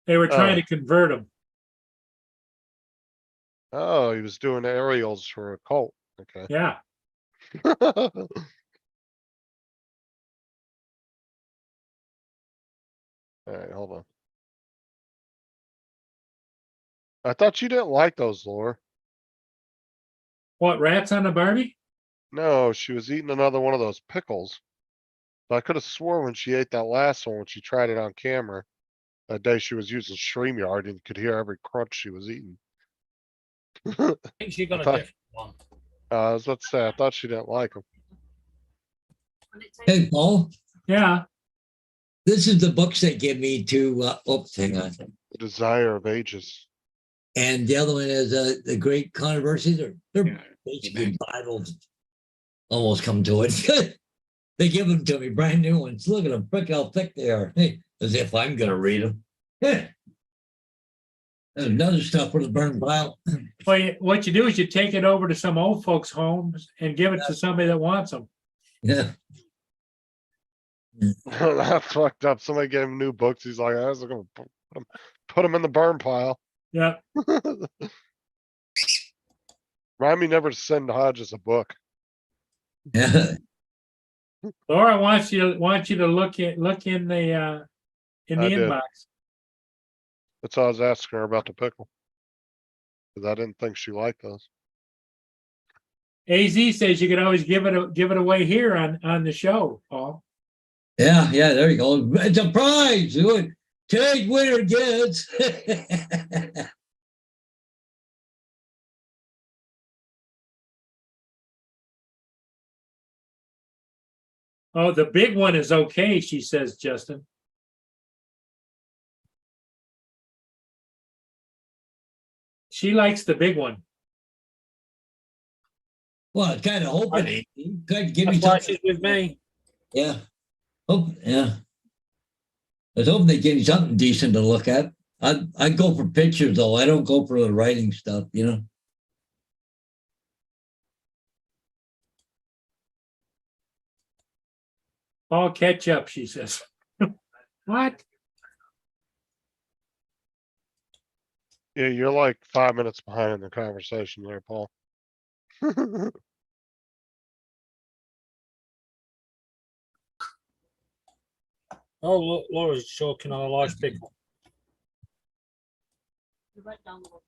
They were trying to convert them. Oh, he was doing aerials for a cult. Okay. Yeah. Alright, hold on. I thought you didn't like those, Laura. What, rats on the Barbie? No, she was eating another one of those pickles. But I could have swore when she ate that last one, when she tried it on camera, that day she was using StreamYard and you could hear every crunch she was eating. I think she got a thought- different one. I was about to say, I thought she didn't like them. Hey, Paul, Yeah. this is the books they give me to. Oops, hang on. The Desire of Ages. And the other one is the Great Controversy. They're Yeah, basically Bibles, almost come to it. They give them to me, brand new ones. Look at them, look how thick they are. Hey, as if I'm gonna read them. There's another stuff for the burn pile. Well, what you do is you take it over to some old folks' homes and give it to somebody that wants them. Yeah. That's fucked up. Somebody gave him new books. He's like, I was gonna put them in the burn pile. Yeah. Remind me never to send Hodges a book. Yeah. Laura wants you to look in the I did. inbox. That's why I was asking her about the pickle. Cause I didn't think she liked those. AZ says you could always give it away here on the show, Paul. Yeah, there you go. It's a prize. Today's winner gets. Oh, the big one is okay, she says, Justin. She likes the big one. Well, it's kind of hoping he could give me That's why something. she's with me. Yeah. Yeah. I was hoping they give you something decent to look at. I'd go for pictures though. I don't go for the writing stuff, you know. Paul Ketchup, she says. What? Yeah, you're like 5 minutes behind in the conversation there, Paul. Oh, look, Laura's choking on a large pickle. You write down the word.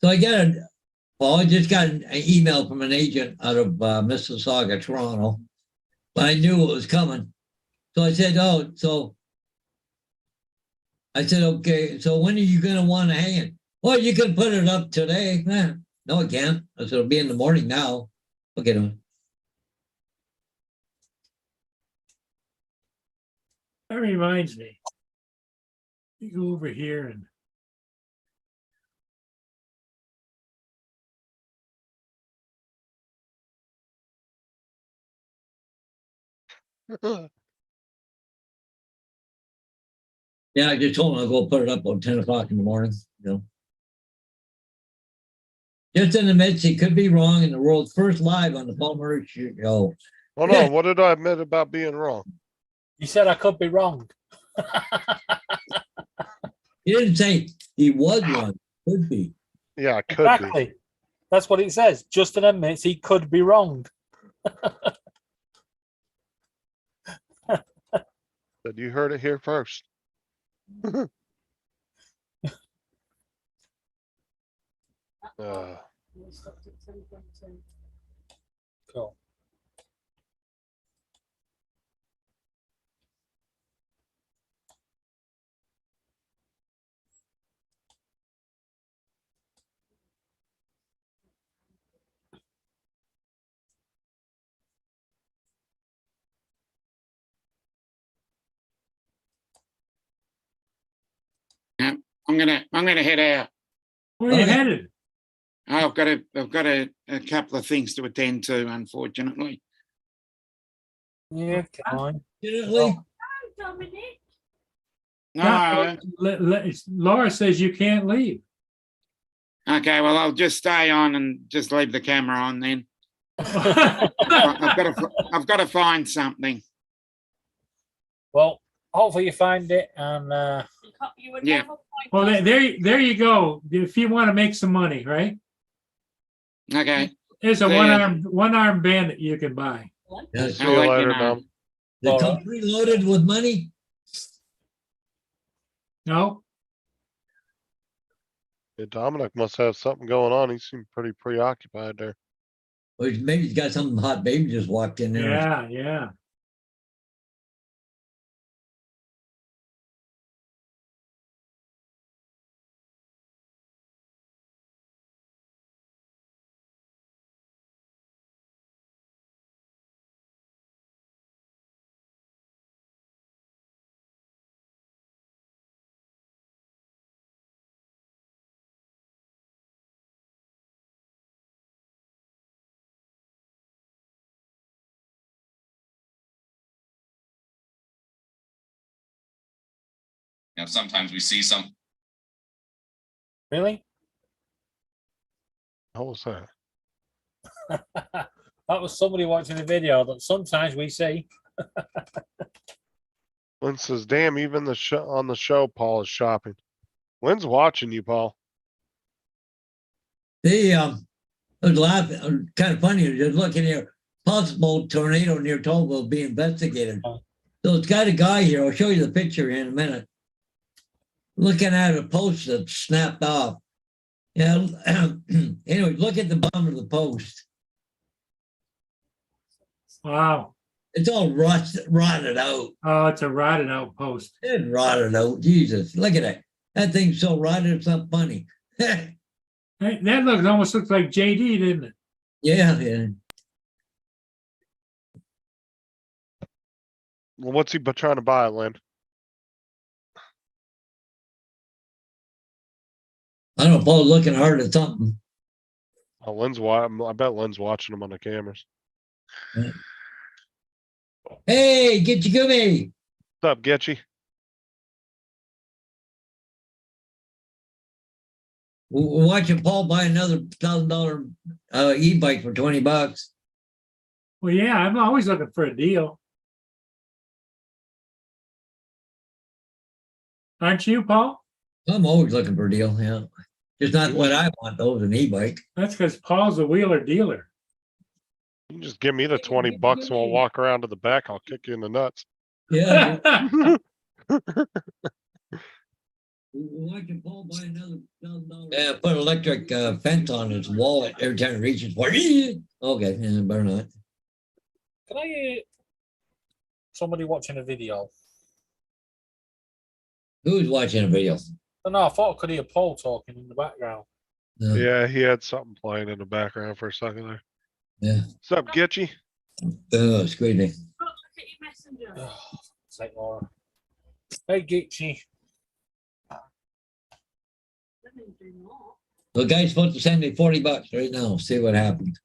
So I just got an email from an agent out of Mississauga, Toronto. But I knew it was coming. So I said, okay, so when are you going to want to hang it? Well, you can put it up today. No, I can't. I said, it'll be in the morning now. Okay. That reminds me. You go over here and Yeah, I just told him I'll go put it up on 10 o'clock in the morning. You know. Just in the midst, he could be wrong in the world's first live on the Paul Murray show. Hold on, what did I admit about being wrong? You said I could be wrong. He didn't say he was wrong. Could be. Yeah, I could be. Exactly. That's what it says. Justin admits he could be wrong. But you heard it here first. Cool. I'm gonna head out. where are you Okay. headed? I've got a couple of things to attend to, unfortunately. Yeah, come on. Definitely. Hi, Dominic. No, Laura says you can't leave. okay, well, I'll just stay on and just leave the camera on then. Well, I've got to find something. Well, hopefully you find it and You would Yeah. never find there you go. If you want to make some money, right? Okay, There's a Yeah. one arm bandit you can buy. Yes. See I'll you let you later, know. Dom. They come preloaded with money. No? Yeah, Dominic must have something going on. He seemed pretty preoccupied there. Or maybe he's got some hot baby just walked in there. Yeah. You know, sometimes we see some, Really? How was that? That was somebody watching the video that sometimes we see. Lynn says, damn, even the show on the show, Paul is shopping. Lynn's watching you, Paul. They I was laughing, kind of funny, just looking here, possible tornado near Tollville being investigated. So it's got a guy here, I'll show you the picture in a minute. Looking at a post that snapped off. Yeah, anyway, look at the bottom of the post. Wow. It's all rotted out. Oh, it's a rotted out post. It's rotted out. Jesus, look at that. That thing's so rotted, it's not funny. Yeah, That almost looks like JD, didn't it? yeah. Well, what's he trying to buy, Lynn? I don't know, Paul's looking hard at something. Oh, I bet Lynn's watching him on the cameras. Hey, get your gummy. What's up, Getchy? We're watching Paul buy another $1,000 e-bike for $20. Well, yeah, I'm always looking for a deal. Aren't you, Paul? I'm always looking for a deal, yeah. Just not what I want, though, is an e-bike. That's because Paul's a wheeler dealer. You can just give me the 20 bucks and we'll walk around to the back. I'll kick you in the nuts. Yeah. We're watching Paul buy another $1,000. Yeah, put an electric fence on his wallet every time he reaches for it. Okay, yeah, better not. Can I hear somebody watching a video? Who's watching a video? I don't know, I thought I could hear Paul talking in the background. No. Yeah, he had something playing in the background for a second there. Yeah. What's up, Getchy? Excuse me. Look at your messenger. It's like Laura. Hey, Gitchy. Let me do more. The guy's supposed to send me $40 right now. See what happens.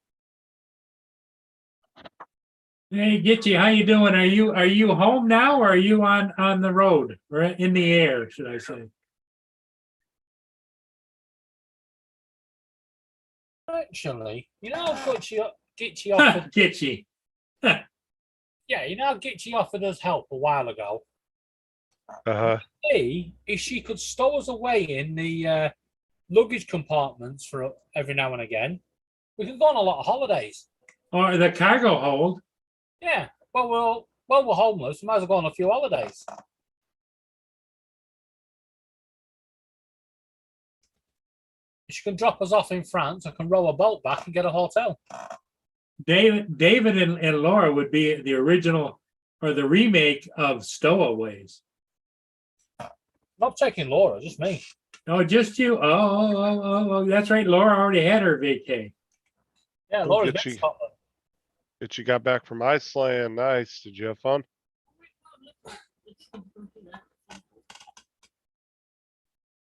Hey, Gitchy, how you doing? Are you home now, or are you on the road or in the air, should I say? Actually, you know how Gitchy offered, Gitchy. yeah, you know how Gitchy offered us help a while ago? Uh-huh. See if she could stow us away in the luggage compartments for every now and again. We can go on a lot of holidays. Or the cargo hold. Yeah, well, we're homeless. We might as well go on a few holidays. She can drop us off in France. I can row a boat back and get a hotel. David and Laura would be the original or the remake of Stowaways. Not taking Laura, just me. Oh, just you? Oh, that's right. Laura already had her vacay. Yeah, Oh, Laura's Gitchy. been to Scotland. Getchy got back from Iceland. Nice. Did you have fun?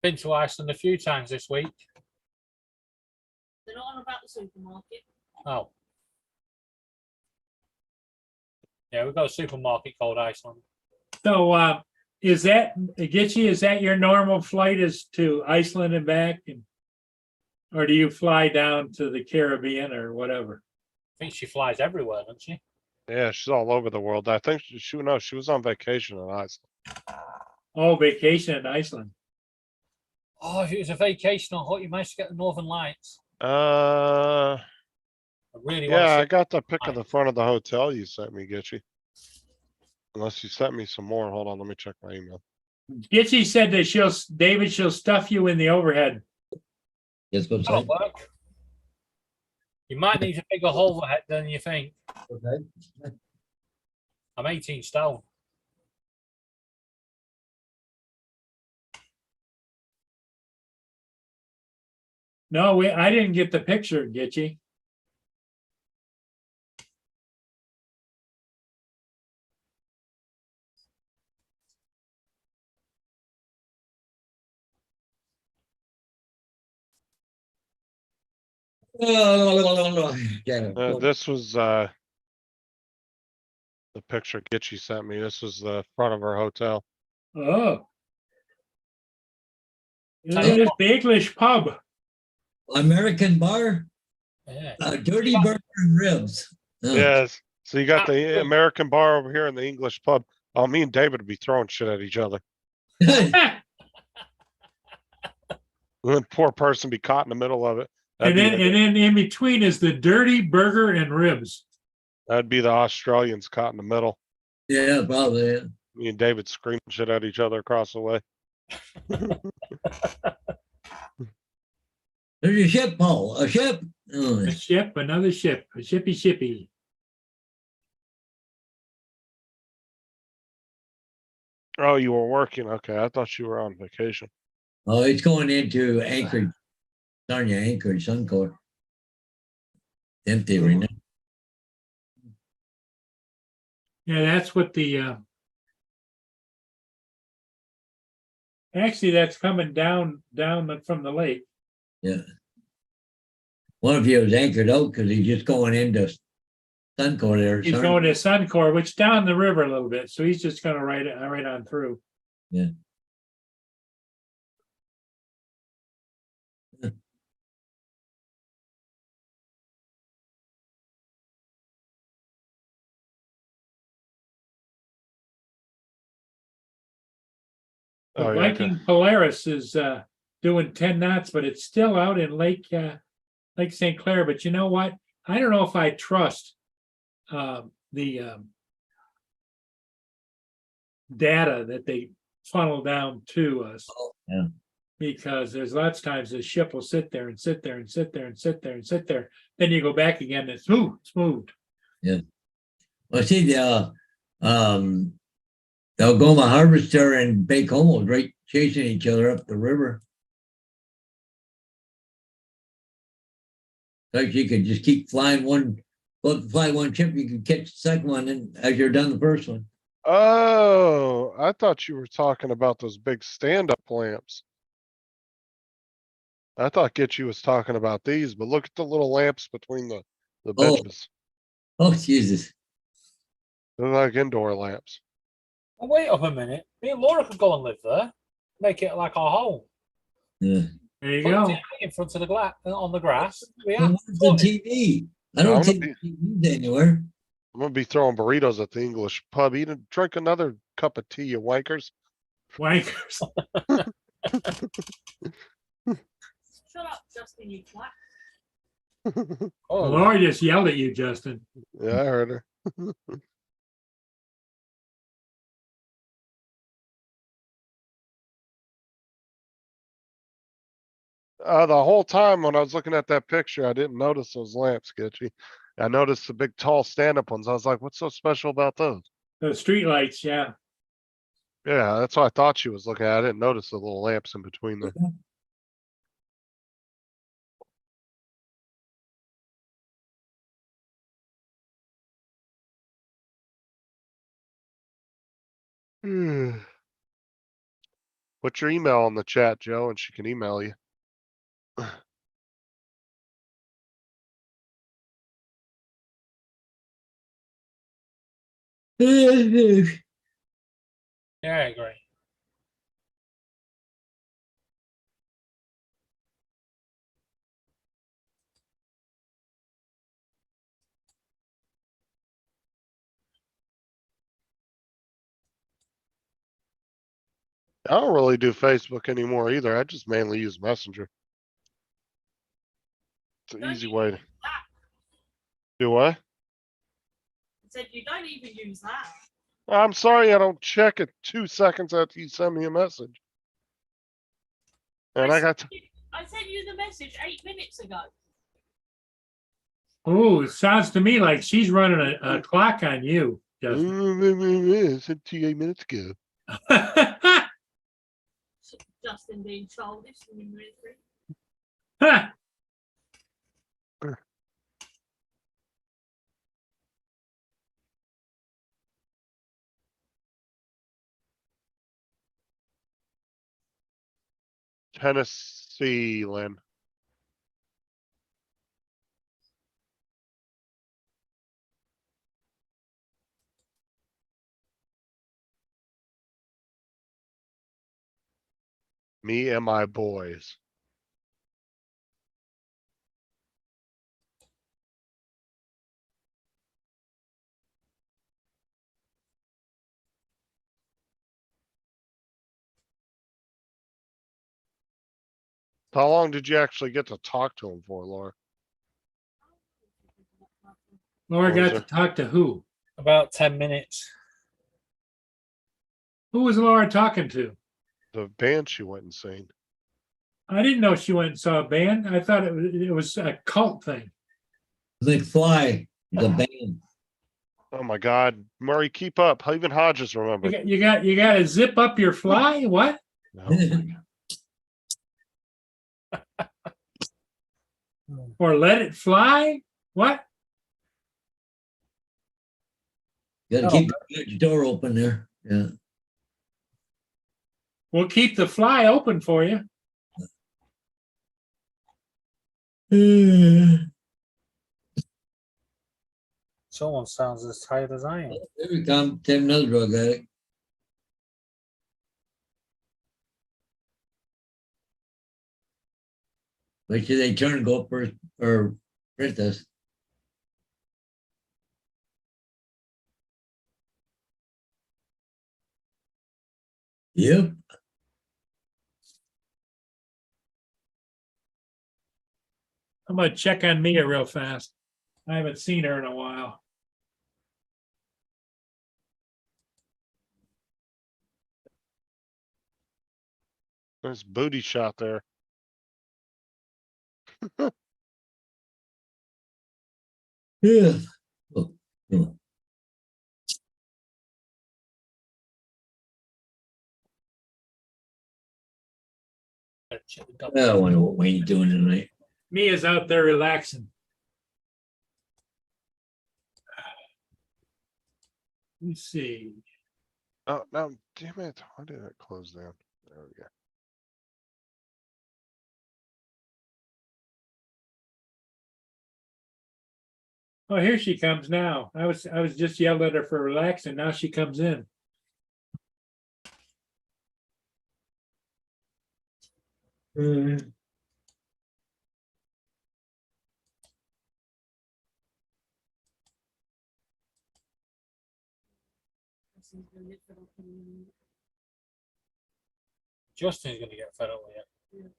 Been to Iceland a few times this week. They're not on about the supermarket. Oh. Yeah, we've got a supermarket called Iceland. So is that Gitchy, is that your normal flight is to Iceland and back? Or do you fly down to the Caribbean or whatever? I think she flies everywhere, doesn't she? Yeah, she's all over the world. I think she was on vacation in Iceland. Oh, vacation in Iceland. Oh, if it was a vacation, I hope you managed to get the Northern Lights. Uh, I really want yeah, to I got the pic of the front of the hotel you sent me, Getchy. Unless you sent me some more. Hold on, let me check my email. Gitchy said that she'll stuff you in the overhead. Yes, what's That'll that? work. You might need a bigger overhead than you think. Okay. I'm 18 stone. No, I didn't get the picture, Gitchy. This was the picture Getchy sent me. This was the front of our hotel. Oh, There's the English pub. American bar, Yeah. dirty burger and ribs. Oh. Yes. So you got the Absolutely. American bar over here and the English pub. Oh, me and David would be throwing shit at each other. And the poor person be caught in the middle of it. And then in between is the dirty burger and ribs. That'd be the Australians caught in the middle. Yeah, probably. Yeah. Me and David screaming shit at each other across the way. There's a ship, Paul. A ship. Oh, A ship, another ship, a shippy. Oh, you were working. Okay, I thought you were on vacation. oh, it's going into Anchorage. Sarnia, Anchorage, Suncor. Empty right now. Yeah, that's what the actually that's coming down from the lake. Yeah. One of you was anchored out because he's just going into Suncor there. He's Sarnia. going to Suncor, which down the river a little bit, so he's just gonna right on through. Yeah. The Oh, yeah, Viking Polaris is doing 10 knots, but it's still out in Lake St. Clair. But you know what? I don't know if I trust the data that they funnel down to us. Yeah. Because there's lots of times the ship will sit there and sit there and sit there and sit there and sit there. Then you go back again and it's moved. Well, see, the Algoma Harvester and Bacomo was right chasing each other up the river. Like you could just keep flying fly one chip, you could catch the second one and as you're done the first one. Oh, I thought you were talking about those big stand-up lamps. I thought Gitchy was talking about these, but look at the little lamps between the Oh. benches. Oh, Jesus. They're like indoor lamps. Oh, wait up a minute. Me and Laura could go and live there. Make it like our home. Yeah. There you Put go. it in front of the glass on the grass. We Well, have where's the TV? I I'm don't gonna think be- the TV's anywhere. I'm gonna be throwing burritos at the English pub. Drink another cup of tea, you wankers. Wankers. Shut up, Justin, you twat. Oh, Laura just yelled at you, Justin. Yeah, I heard her. The whole time when I was looking at that picture, I didn't notice those lamps, Gitchy. I noticed the big tall stand-up ones. I was like, what's so special about those? The street lights, yeah. Yeah, that's what I thought she was looking at. I didn't notice the little lamps in between there. Put your email in the chat, Joe, and she can email you. yeah, I agree. I don't really do Facebook anymore either. I just mainly use Messenger. It's an Don't easy even way to use that. do what? I said you don't even use that. I'm sorry, I don't check it 2 seconds after you send me a message. And I got to, I sent you the message 8 minutes ago. Oh, it sounds to me like she's running a clock on you, Justin. I said 8 minutes ago. Justin being childish and immature. Tennessee, Lynn. Me and my boys. How long did you actually get to talk to him for, Laura? Laura What was got to there? talk to who? About 10 minutes. Who was Laura talking to? The band she went and seen. I didn't know she went and saw a band. I thought it was a cult thing. McFly, the band. Oh my God, Murray, keep up. Even Hodges remembered. You got to zip up your fly. What? No. Or let it fly? What? Gotta keep the door open there. Yeah. We'll keep the fly open for you. Someone sounds as tired as I am. There we come. Take another drug addict. Wait till they turn and go first or princess. Yep. I'm gonna check on Mia real fast. I haven't seen her in a while. There's booty shot there. Yeah. Oh, yeah. I wonder what Wayne's doing tonight. Mia's out there relaxing. Let's see. Oh, no, damn it. Why did it close down? There we go. Oh, here she comes now. I was just yelled at her for relaxing. Now she comes in. Justin's gonna get fed up with it.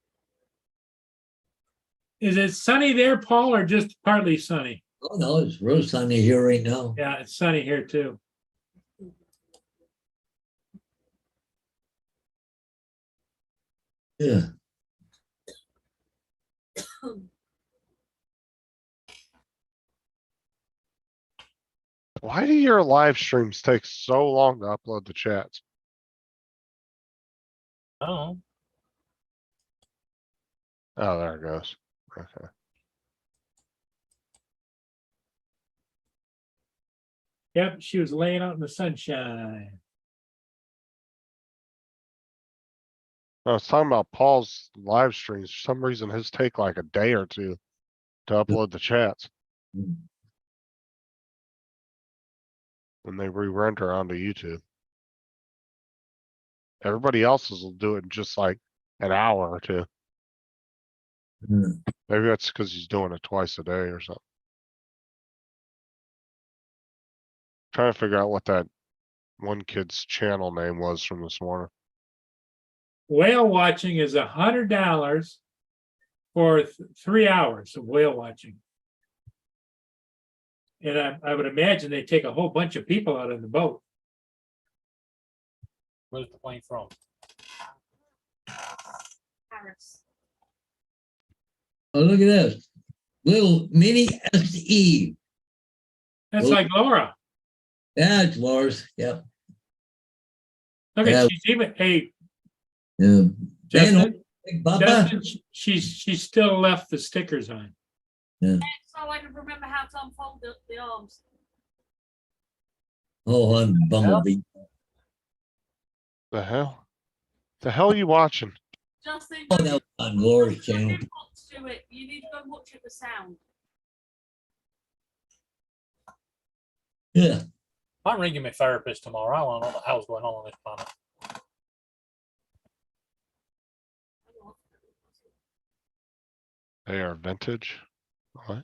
Is it sunny there, Paul, or just partly sunny? Oh, no, it's real sunny here right now. Yeah, it's sunny here too. Yeah. Why do your live streams take so long to upload the chats? Oh, Oh, there it goes. Okay. Yep, she was laying out in the sunshine. I was talking about Paul's live streams. For some reason, his take like a day or two to upload the chats when they re-render onto YouTube. Everybody else's will do it in just like an hour or two. Mm. Maybe that's because he's doing it twice a day or something. Trying to figure out what that one kid's channel name was from this morning. Whale watching is $100 for 3 hours of whale watching. And I would imagine they take a whole bunch of people out on the boat. where's the plane from? Paris. Oh, look at this. Little mini SE. That's Oh. like Laura. Yeah, it's Lars. Yep. Look Yeah. at she's even hey Yeah. Justin, Big Bubba. Justin, she's still left the stickers on. So I can remember how to unfold the arms. Oh, on Bumblebee. The hell? The hell are you watching? Justin, Oh, that was on Laura's channel. you to it. You need to go and watch it with sound. Yeah. I'm ringing my therapist tomorrow. I want to know what the hell's going on this planet. They are vintage. What?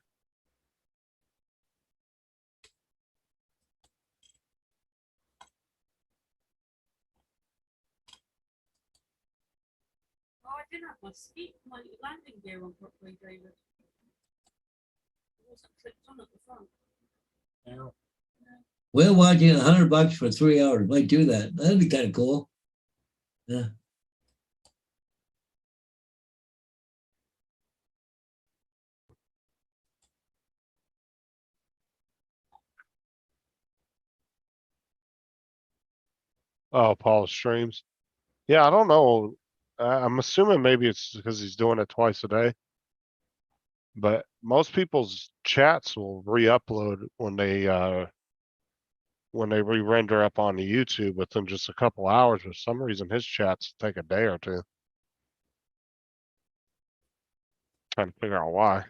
Oh, I didn't have my seat, my landing gear on properly, David. It wasn't clipped on at the front. Yeah. Whale watching $100 for 3 hours. Might do that. That'd be kind of cool. Yeah. Oh, Paul streams. Yeah, I don't know. I'm assuming maybe it's because he's doing it twice a day. But most people's chats will re-upload when they re-render up on the YouTube within just a couple hours. For some reason, his chats take a day or two. Trying to figure out why.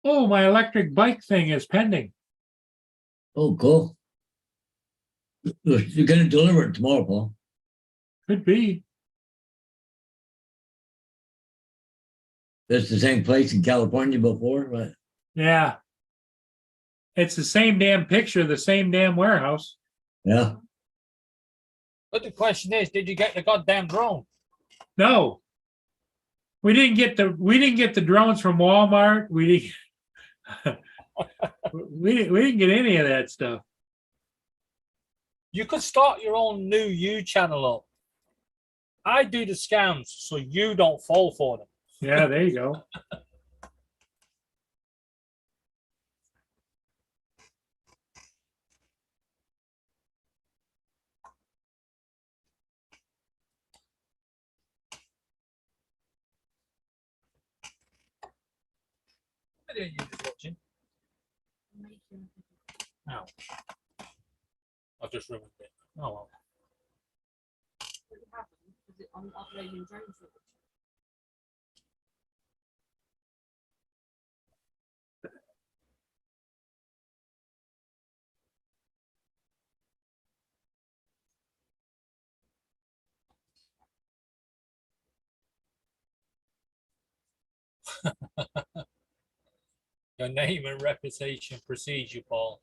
Oh, my electric bike thing is pending. Oh, cool. You're gonna deliver it tomorrow, Paul. Could be. That's the same place in California before, but Yeah. It's the same damn picture, the same damn warehouse. yeah. But the question is, did you get the goddamn drone? No. We didn't get the drones from Walmart. We didn't we didn't get any of that stuff. You could start your own new U channel up. I do the scams so you don't fall for them. Yeah, there you go. What are you just watching? No. I've just ruined it. Oh well. What happened? Was it on uploading drone footage? Your name and reputation precedes you, Paul.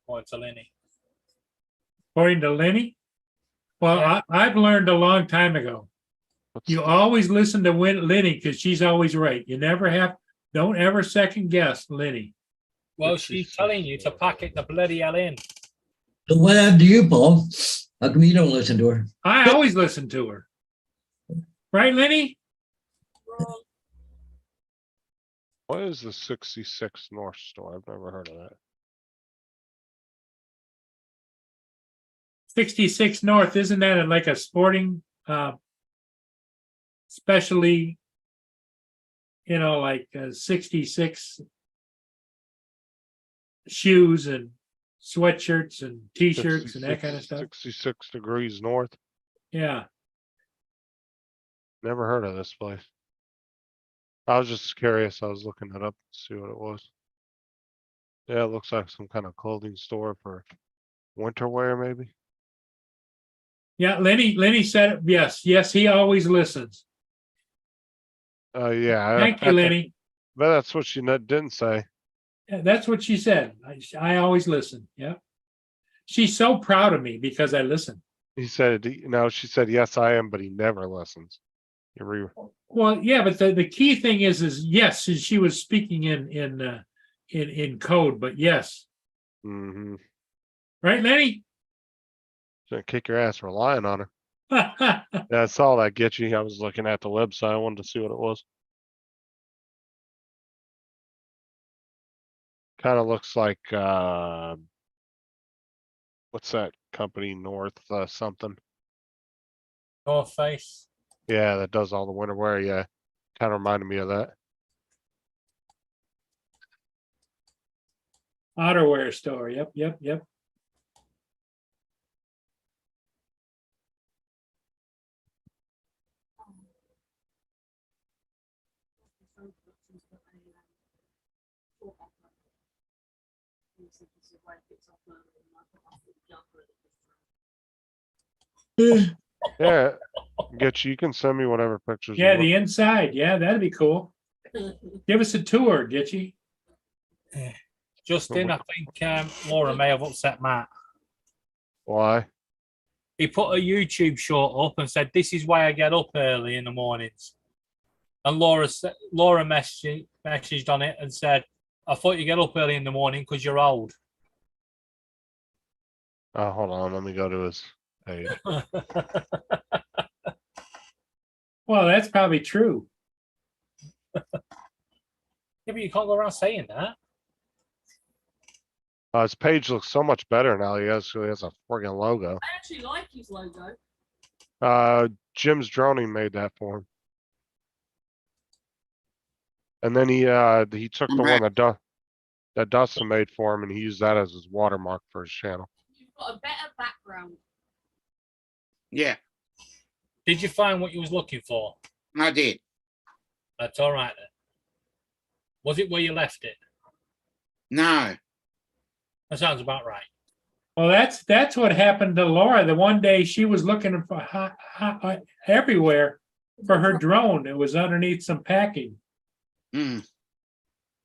Or to Lenny. According to Lenny. Well, Yeah. I've learned a long time ago. What's You always listen to Lenny because she's always right. You don't ever second guess Lenny. Well, she's telling you to pack it the bloody hell in. So what happened to you, Paul? How come you don't listen to her? I always listen to her. Right, Lenny? Wrong. What is the 66 North store? I've never heard of that. 66 North, isn't that like a sporting specially, like 66 shoes and sweatshirts and t-shirts and that kind of stuff? 66 degrees north. Yeah. Never heard of this place. I was just curious. I was looking it up to see what it was. Yeah, it looks like some kind of clothing store for winter wear, maybe. Yeah, Lenny said, yes, he always listens. Yeah. Thank you, Lenny. But that's what she didn't say. Yeah, that's what she said. I always listen. Yeah. She's so proud of me because I listen. He said, she said, yes, I am, but he never listens. Well, yeah, but the key thing is yes, she was speaking in code, but yes, Mm-hmm. right, Lenny? Gonna kick your ass for relying on her. Yeah, I saw that Gitchy. I was looking at the website. I wanted to see what it was. Kind of looks like, what's that company, North, something? North Face. Yeah, that does all the winter wear. Yeah, kind of reminded me of that. Outerwear store. Yep. Yeah, Gitchy, you can send me whatever pictures you Yeah, want. the inside. Yeah, that'd be cool. Give us a tour, Gitchy. Justin, I think Laura may have upset Matt. Why? He put a YouTube short up and said, "This is why I get up early in the mornings." And Laura messaged on it and said, "I thought you get up early in the morning because you're old." Oh, hold on. Let me go to his page. Well, that's probably true. Yeah, but you can't go around saying that. His page looks so much better now. He has a friggin' logo. I actually like his logo. Jim's Droning made that for him. And then he took the one that Dustin made for him and he used that as his watermark for his channel. You've got a better background. Yeah, Did you find what you was looking for? I did. That's all right then. Was it where you left it? No, That sounds about right. Well, that's what happened to Laura. The one day she was looking for everywhere for her drone. It was underneath some packing. mm,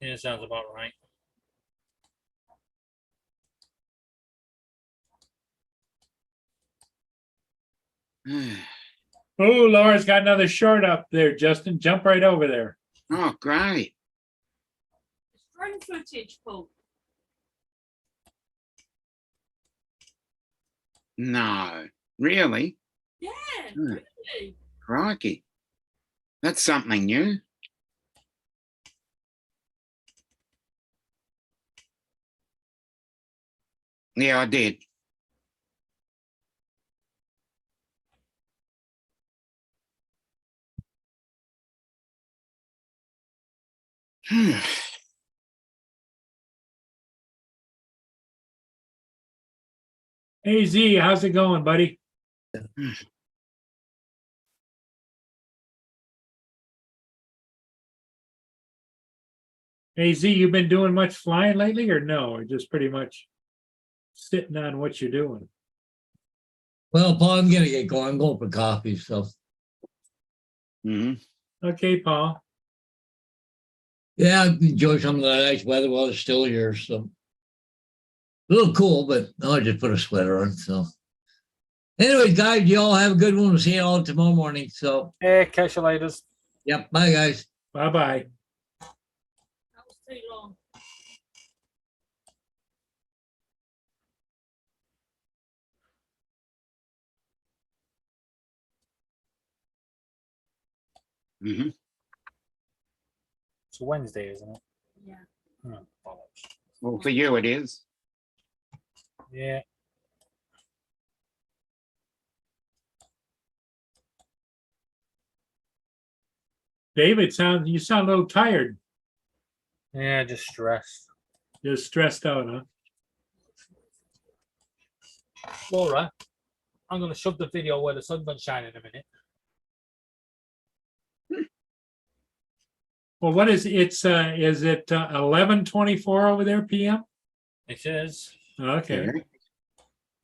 Yeah, sounds about right. Oh, Laura's got another short up there, Justin. Jump right over there. oh, great. It's drone footage, Paul. No, really? Yeah, Hmm. really. Crikey. That's something new. Yeah, I did. Hey Z, how's it going, buddy? Hey Z, you been doing much flying lately or no? Or just pretty much sitting on what you're doing? Well, Paul, I'm gonna get going. I'm going for coffee, so Hmm. Okay, Paul. yeah, I enjoy some of the nice weather while it's still here. So a little cool, but I just put a sweater on. So anyways, guys, you all have a good one. We'll see you all tomorrow morning. So Hey, catch you later. yep, bye guys. Bye-bye. That was too long. Hmm. It's Wednesday, isn't it? Yeah. Oh, bollocks. Well, for you it is. Yeah. David, you sound a little tired. Yeah, just stressed. You're stressed out, huh? Laura, I'm going to shove the video where the sun's going to shine in a minute. Well, what is is it 11:24 over there PM? It is. Okay.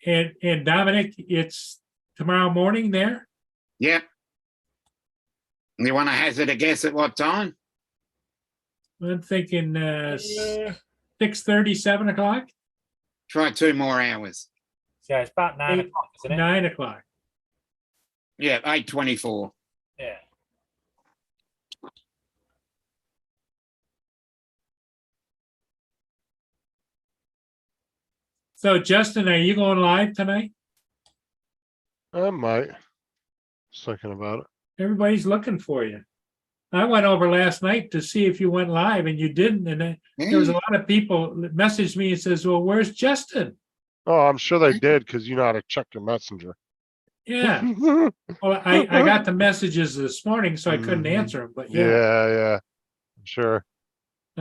Yeah. And Dominic, it's tomorrow morning there? Yep. You want to hazard a guess at what time? I'm thinking 6:30, 7 o'clock, Try 2 more hours. Yeah, it's about 9 Eight- o'clock, isn't it? 9 o'clock. Yeah, 8:24. Yeah. So Justin, are you going live tonight? I might. Just thinking about it. Everybody's looking for you. I went over last night to see if you went live and you didn't. And then there was a lot of people that messaged me and says, well, where's Justin? Oh, I'm sure they did, because you know how to check your messenger. Yeah. Well, I got the messages this morning, so I couldn't Mhm. answer them, but Yeah, yeah. yeah. Sure.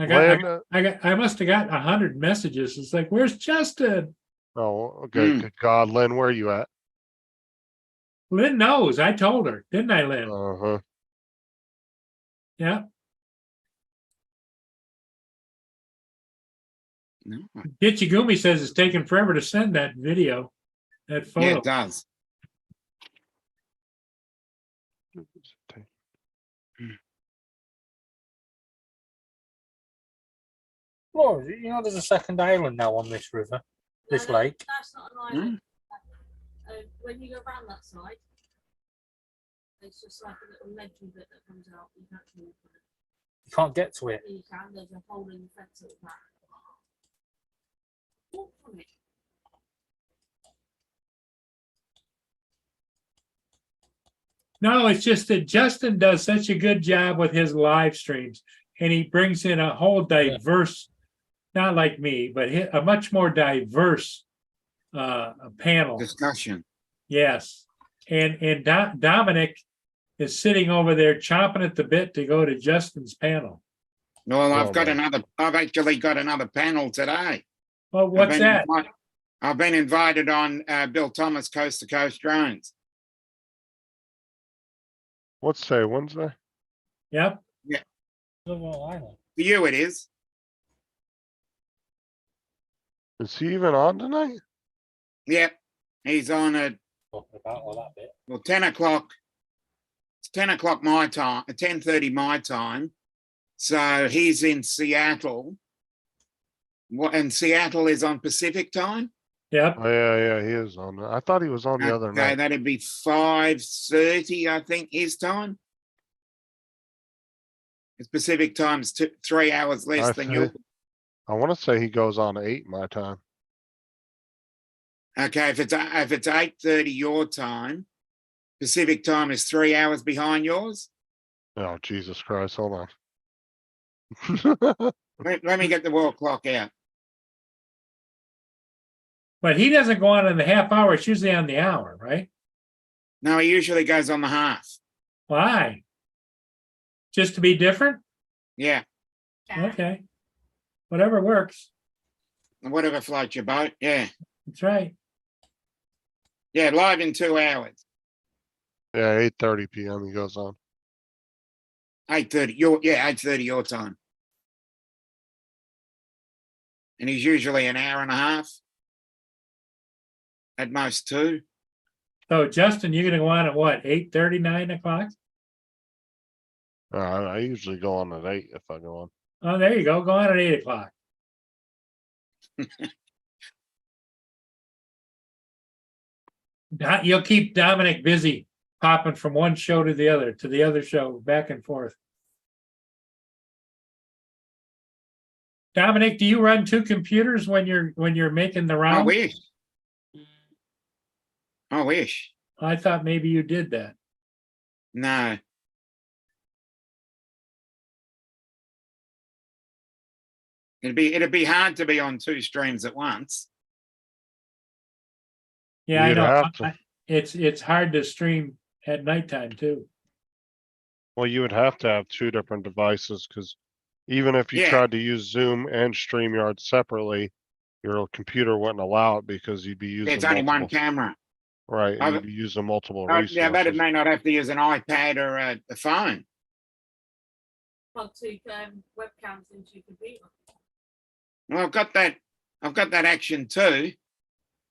I must have got 100 messages. It's like, where's Justin? Oh, okay. Hmm. Good God, Lynn, where are you at? Lynn knows. I told her, didn't I, Lynn? Uh-huh. Yeah. No. Gitchigumi says it's taking forever to send that video, that Yeah, photo. it does. Well, you know, there's a second island now on this river, this No, lake. That's not an island. When you go around that side, it's just like a little ledgy bit that comes out. You can't walk on it. You can't get to it. You can. There's a hole in the fence at the back. Walk on it. No, it's just that Justin does such a good job with his live streams, and he brings in a whole diverse, not like me, but a much more diverse panel. Discussion. Yes, and Dominic is sitting over there chomping at the bit to go to Justin's panel. Well, Oh, I've actually got another panel today. Well, what's I've been that? I've been invited on Bill Thomas Coast to Coast Drones. What's say Wednesday? Yep. Little island. For you, it is. Is he even on tonight? Yep. He's on at Talking about all that bit. well 10 o'clock. It's 10 o'clock my time, 10:30 my time. So he's in Seattle. What, and Seattle is on Pacific time? Yep. Oh, yeah, he is on. I thought he was on the other Okay, night. that'd be 5:30, I think, his time. His Pacific time's 3 hours less I than see. yours. I want to say he goes on at 8 my time. Okay, if it's 8:30 your time, Pacific time is 3 hours behind yours. Oh, Jesus Christ, hold on. Let me get the world clock out. But he doesn't go on in the half hour. It's usually on the hour, right? No, he usually goes on the half. Why? Just to be different? Yeah, Okay. Whatever works. whatever floats your boat. Yeah, That's right. yeah, live in 2 hours. Yeah, 8:30 PM he goes on. 8:30 8:30 your time. And he's usually an hour and a half. At most 2. So Justin, you're gonna go on at what, 8:30, 9 o'clock? I usually go on at 8 if I go on. Oh, there you go. Go on at 8 o'clock. You'll keep Dominic busy popping from one show to the other show, back and forth. Dominic, do you run 2 computers when you're making the I round? wish. I wish. I thought maybe you did that. No. It'd be hard to be on 2 streams at once. Yeah, I You'd know. have to. It's hard to stream at nighttime too. Well, you would have to have 2 different devices, because even if you Yeah. tried to use Zoom and StreamYard separately, your computer wouldn't allow it because you'd be using There's only one multiple, camera. right, and I've- you'd be using multiple Yeah, but it resources. may not have to use an iPad or a phone. Plug 2 webcams into your computer. Well, I've got that action too.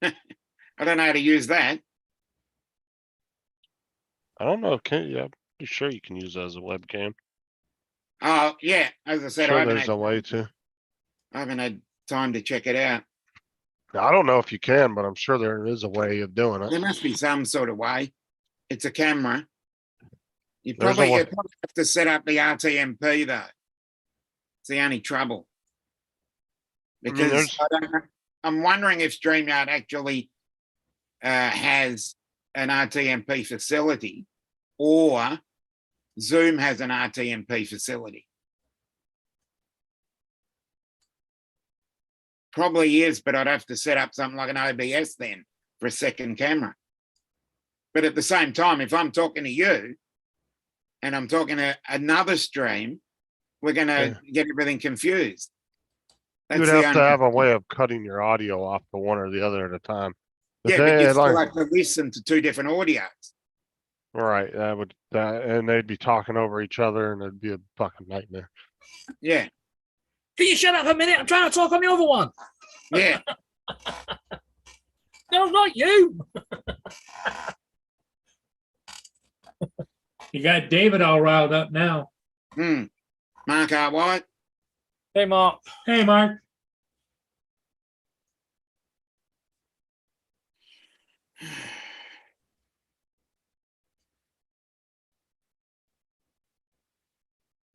I don't know how to use that. I don't know, yeah, I'm pretty sure you can use it as a webcam. Oh, yeah, as I said, Sure, there's a way to. I haven't had time to check it out. I don't know if you can, but I'm sure there is a way of doing There it. must be some sort of way. It's a camera. You There's a probably way. have to set up the RTMP though. It's the only trouble. Because there's- I'm wondering if StreamYard actually has an RTMP facility, or Zoom has an RTMP facility. Probably is, but I'd have to set up something like an OBS then for a second camera. But at the same time, if I'm talking to you and I'm talking to another stream, we're going to get everything confused. You would the have to only- have a way of cutting your audio off to one or the other at a time. Yeah, but they, you still like, have to listen to two different audios. right, and they'd be talking over each other, and it'd be a fucking nightmare. Yeah, Can you shut up a minute? I'm trying to talk on the other one. yeah. No, not you. You got David all riled up now. Mark R. White. Hey, Mark. Hey, Mark.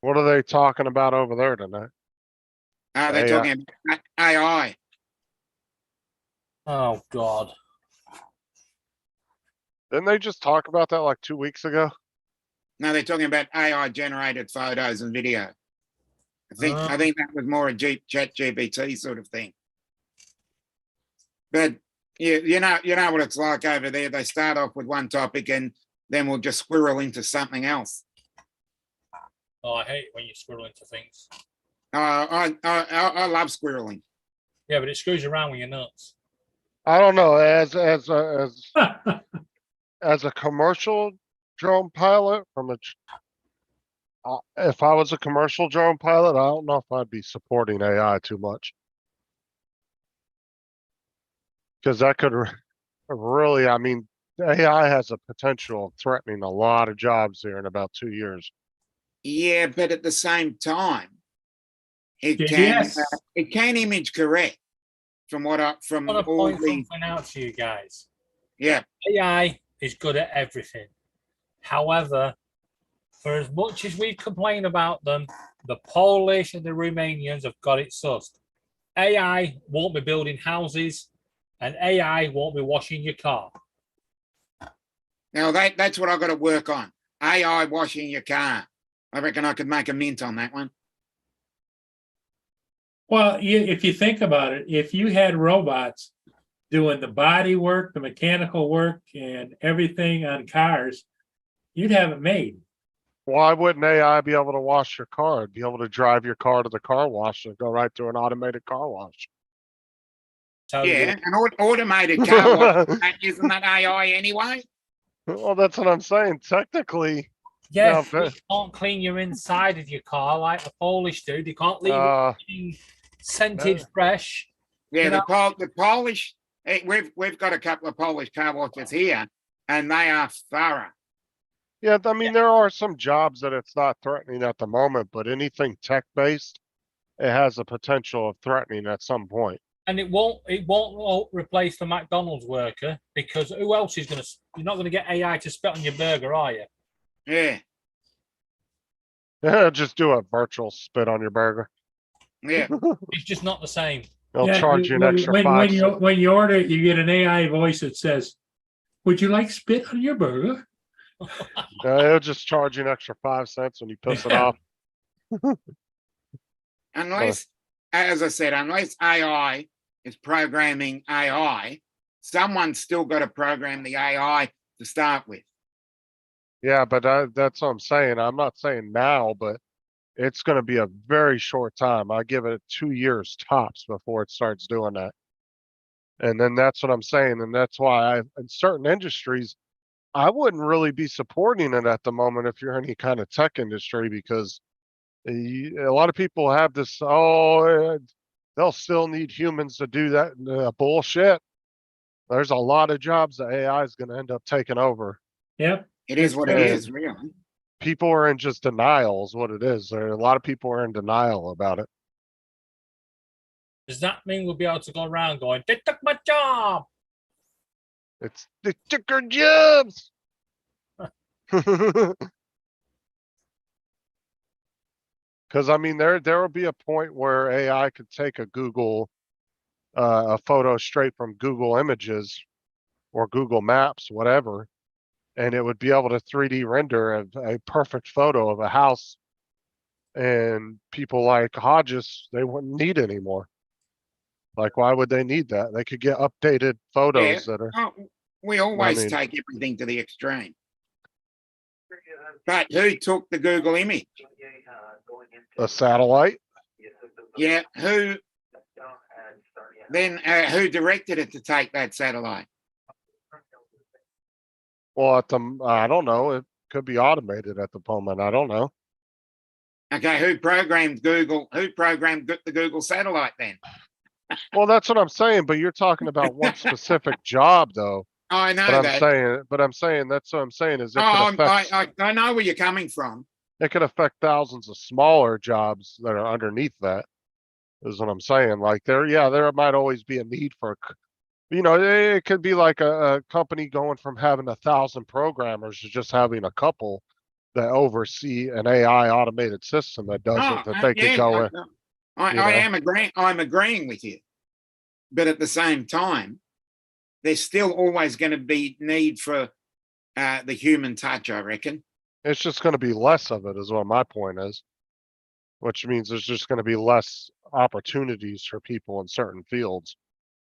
What are they talking about over there tonight? They're AI. talking about AI. Oh, God. Didn't they just talk about that like 2 weeks ago? No, they're talking about AI generated photos and video. I think that was more a chat GPT sort of thing. But you know what it's like over there. They start off with one topic and then we'll just squirrel into something else. Oh, I hate when you squirrel into things. I love squirreling. Yeah, but it screws you around when you're nuts. I don't know. As a commercial drone pilot if I was a commercial drone pilot, I don't know if I'd be supporting AI too much. Because that could really, I mean, AI has a potential of threatening a lot of jobs here in about 2 years. Yeah, but at the same time, it Yes. can image correct from what I from I want to all point the something out to you guys. yeah. AI is good at everything. However, for as much as we complain about them, the Polish and the Romanians have got it sussed. AI won't be building houses, and AI won't be washing your car. Now that's what I've got to work on. AI washing your car. I reckon I could make a mint on that one. Well, if you think about it, if you had robots doing the body work, the mechanical work, and everything on cars, you'd have it made. Why wouldn't AI be able to wash your car? It'd be able to drive your car to the car wash and go right to an automated car wash. So Yeah, an automated car wash. Isn't that AI anyway? Well, that's what I'm saying. Technically, yeah, no, you can't clean your inside of your car like the Polish do. They can't leave uh, it scented no. fresh. Yeah, You know- the Polish. We've got a couple of Polish car washes here, and they are thorough. yeah, I mean, there are some jobs that it's not threatening at the moment, but anything tech-based, it has a potential of threatening at some point. And it won't replace the McDonald's worker, because who else is going to? You're not going to get AI to spit on your burger, are you? Yeah, Yeah, just do a virtual spit on your burger. yeah. It's just not the same. They'll Yeah, charge you an extra when 5 you cents. when you order it, you get an AI voice that says, "Would you like spit on your burger?" They'll just charge you an extra 5 cents when you piss it Yeah. off. Unless, as I said, unless AI is programming AI, someone's still got to program the AI to start with. Yeah, but that's what I'm saying. I'm not saying now, but it's going to be a very short time. I give it 2 years tops before it starts doing that. And then that's what I'm saying. And that's why in certain industries, I wouldn't really be supporting it at the moment if you're any kind of tech industry, because a lot of people have this, they'll still need humans to do that bullshit. There's a lot of jobs that AI is going to end up taking over. Yep. It is what it true. is, really. People are in just denial is what it is. A lot of people are in denial about it. Does that mean we'll be able to go around going, "They took my job"? It's the ticker jobs. Because I mean, there will be a point where AI could take a Google a photo straight from Google Images or Google Maps, whatever, and it would be able to 3D render a perfect photo of a house. And people like Hodges, they wouldn't need anymore. Like, why would they need that? They could get updated photos that are, Oh, we always mean- take everything to the extreme. But who took the Google image? a satellite. Yeah, who then who directed it to take that satellite? Well, I don't know. It could be automated at the moment. I don't know. Okay, who programmed Google? Who programmed the Google satellite then? Well, that's what I'm saying. But you're talking about one specific job, though. I know But that. I'm saying that's what I'm saying is I know where you're coming from. it could affect thousands of smaller jobs that are underneath that. Is what I'm saying. Like there might always be a need for, it could be like a company going from having 1,000 programmers to just having a couple that oversee an AI automated system that does it, that they could go in. I'm agreeing with you, but at the same time, there's still always going to be need for the human touch, I reckon. It's just gonna be less of it is what my point is. Which means there's just gonna be less opportunities for people in certain fields.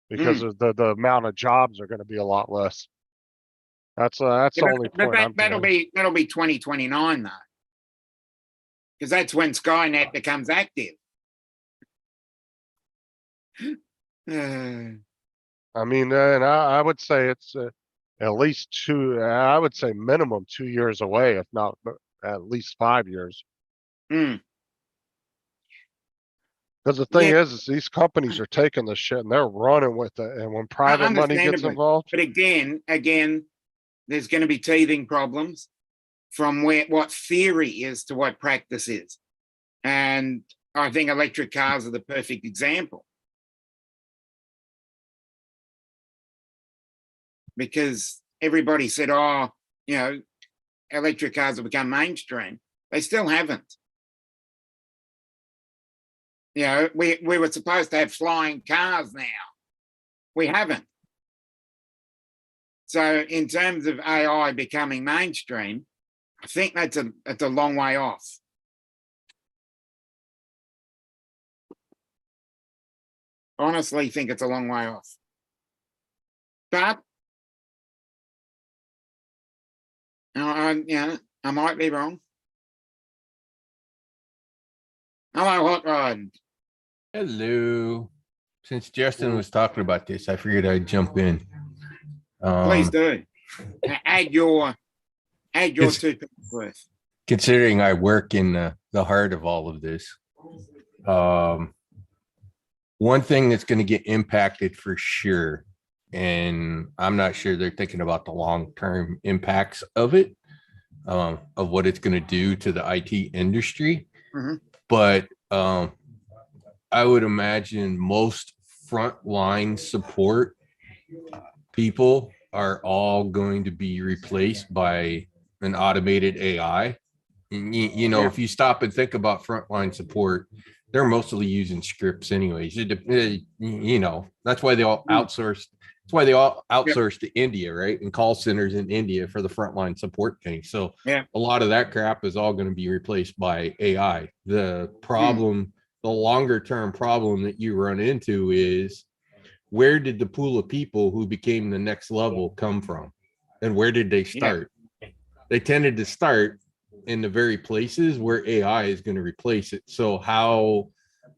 Because of the amount of jobs are gonna be a lot less. That's the only point I'm That'll making. be 2029 though, because that's when Skynet becomes active. I mean, and I would say it's at least I would say minimum 2 years away, if not at least 5 years. Hmm. Because the thing Yeah. is these companies are taking the shit and they're running with it. And when private money gets Understandably. involved, But again, there's going to be teething problems from what theory is to what practice is. And I think electric cars are the perfect example. Because everybody said, oh, electric cars have become mainstream. They still haven't. We were supposed to have flying cars now. We haven't. So in terms of AI becoming mainstream, I think that's a long way off. Honestly, think it's a long way off. But I might be wrong. Hello, Hot Rod. Hello. Since Justin was talking about this, I figured I'd jump in. Please do. Add your It's- 2 pence worth. Considering I work in the heart of all of this, one thing that's going to get impacted for sure, and I'm not sure they're thinking about the long-term impacts of it, of what it's going to do to the IT industry. Mhm. But I would imagine most frontline support people are all going to be replaced by an automated AI. Yeah. If you stop and think about frontline support, they're mostly using scripts anyways. That's why they all outsourced. That's why they all outsourced to India, right? And call centers in India for the frontline support thing. So Yeah. a lot of that crap is all going to be replaced by AI. The problem, the longer term problem that you run into is, where did the pool of people who became the next level come from? And where did they start? They tended to start in the very places where AI is going to replace it. So how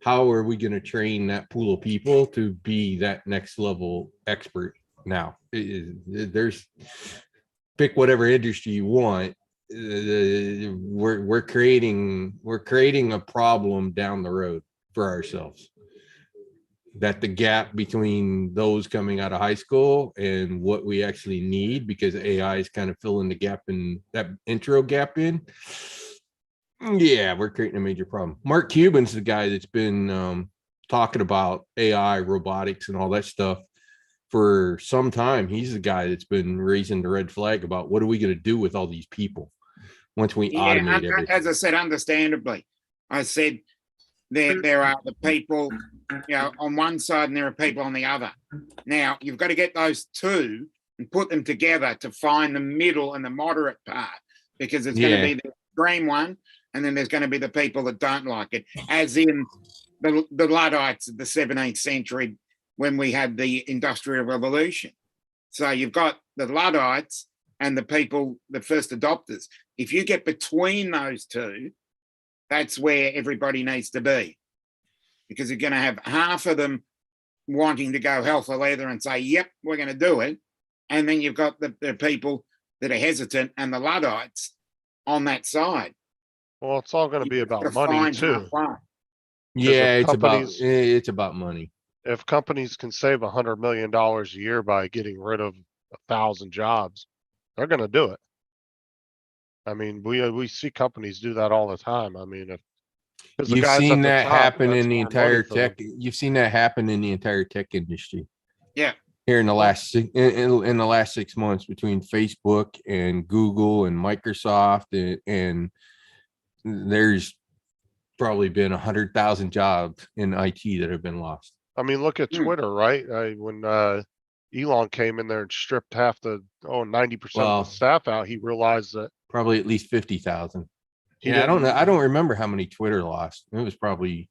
are we going to train that pool of people to be that next level expert now? There's, pick whatever industry you want. We're creating a problem down the road for ourselves. That the gap between those coming out of high school and what we actually need, because AI is kind of filling the gap in that intro gap in. Yeah, we're creating a major problem. Mark Cuban's the guy that's been talking about AI, robotics, and all that stuff for some time. He's the guy that's been raising the red flag about what are we going to do with all these people once we automate everything. As I said, understandably, I said there are the people on one side and there are people on the other. Now, you've got to get those two and put them together to find the middle and the moderate part, because it's going to be the extreme one, and then there's going to be the people that don't like it, as in the Luddites of the 17th century when we had the Industrial Revolution. So you've got the Luddites and the people, the first adopters. If you get between those two, that's where everybody needs to be, because you're going to have half of them wanting to go hell for leather and say, yep, we're going to do it. And then you've got the people that are hesitant and the Luddites on that side. Well, it's all gonna be You've got about to money find too. halfway. Yeah, if it's about money. If companies can save $100 million a year by getting rid of 1,000 jobs, they're gonna do it. I mean, we see companies do that all the time. I mean, 'cause the You've guys at seen the that top, happen that's in the more money entire for them. tech. You've seen that happen in the entire tech industry. Yeah. Here in the last in the last 6 months between Facebook and Google and Microsoft and there's probably been 100,000 jobs in IT that have been lost. I mean, look at Twitter, right? When Elon came in there and stripped half 90% of Well, the staff out, he realized that Probably at least 50,000. he Yeah, I don't know. didn't- I don't remember how many Twitter lost. It was probably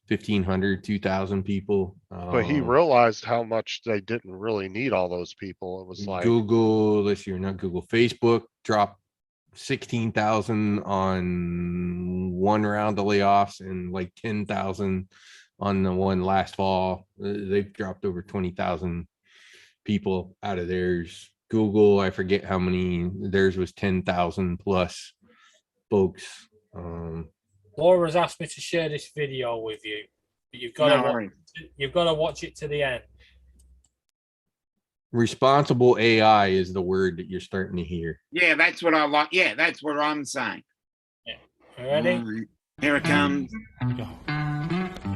1,500, 2,000 people. But he realized how much they didn't really need all those people. It was like, Google, let's see, not Google, Facebook dropped 16,000 on one round of layoffs and like 10,000 on the one last fall. They've dropped over 20,000 people out of theirs. Google, I forget how many, theirs was 10,000 plus folks. Laura's asked me to share this video with you, but you've got to watch it to the end. Responsible AI is the word that you're starting to hear. Yeah, that's what I like. Yeah, that's what I'm saying. Ready? Here it comes.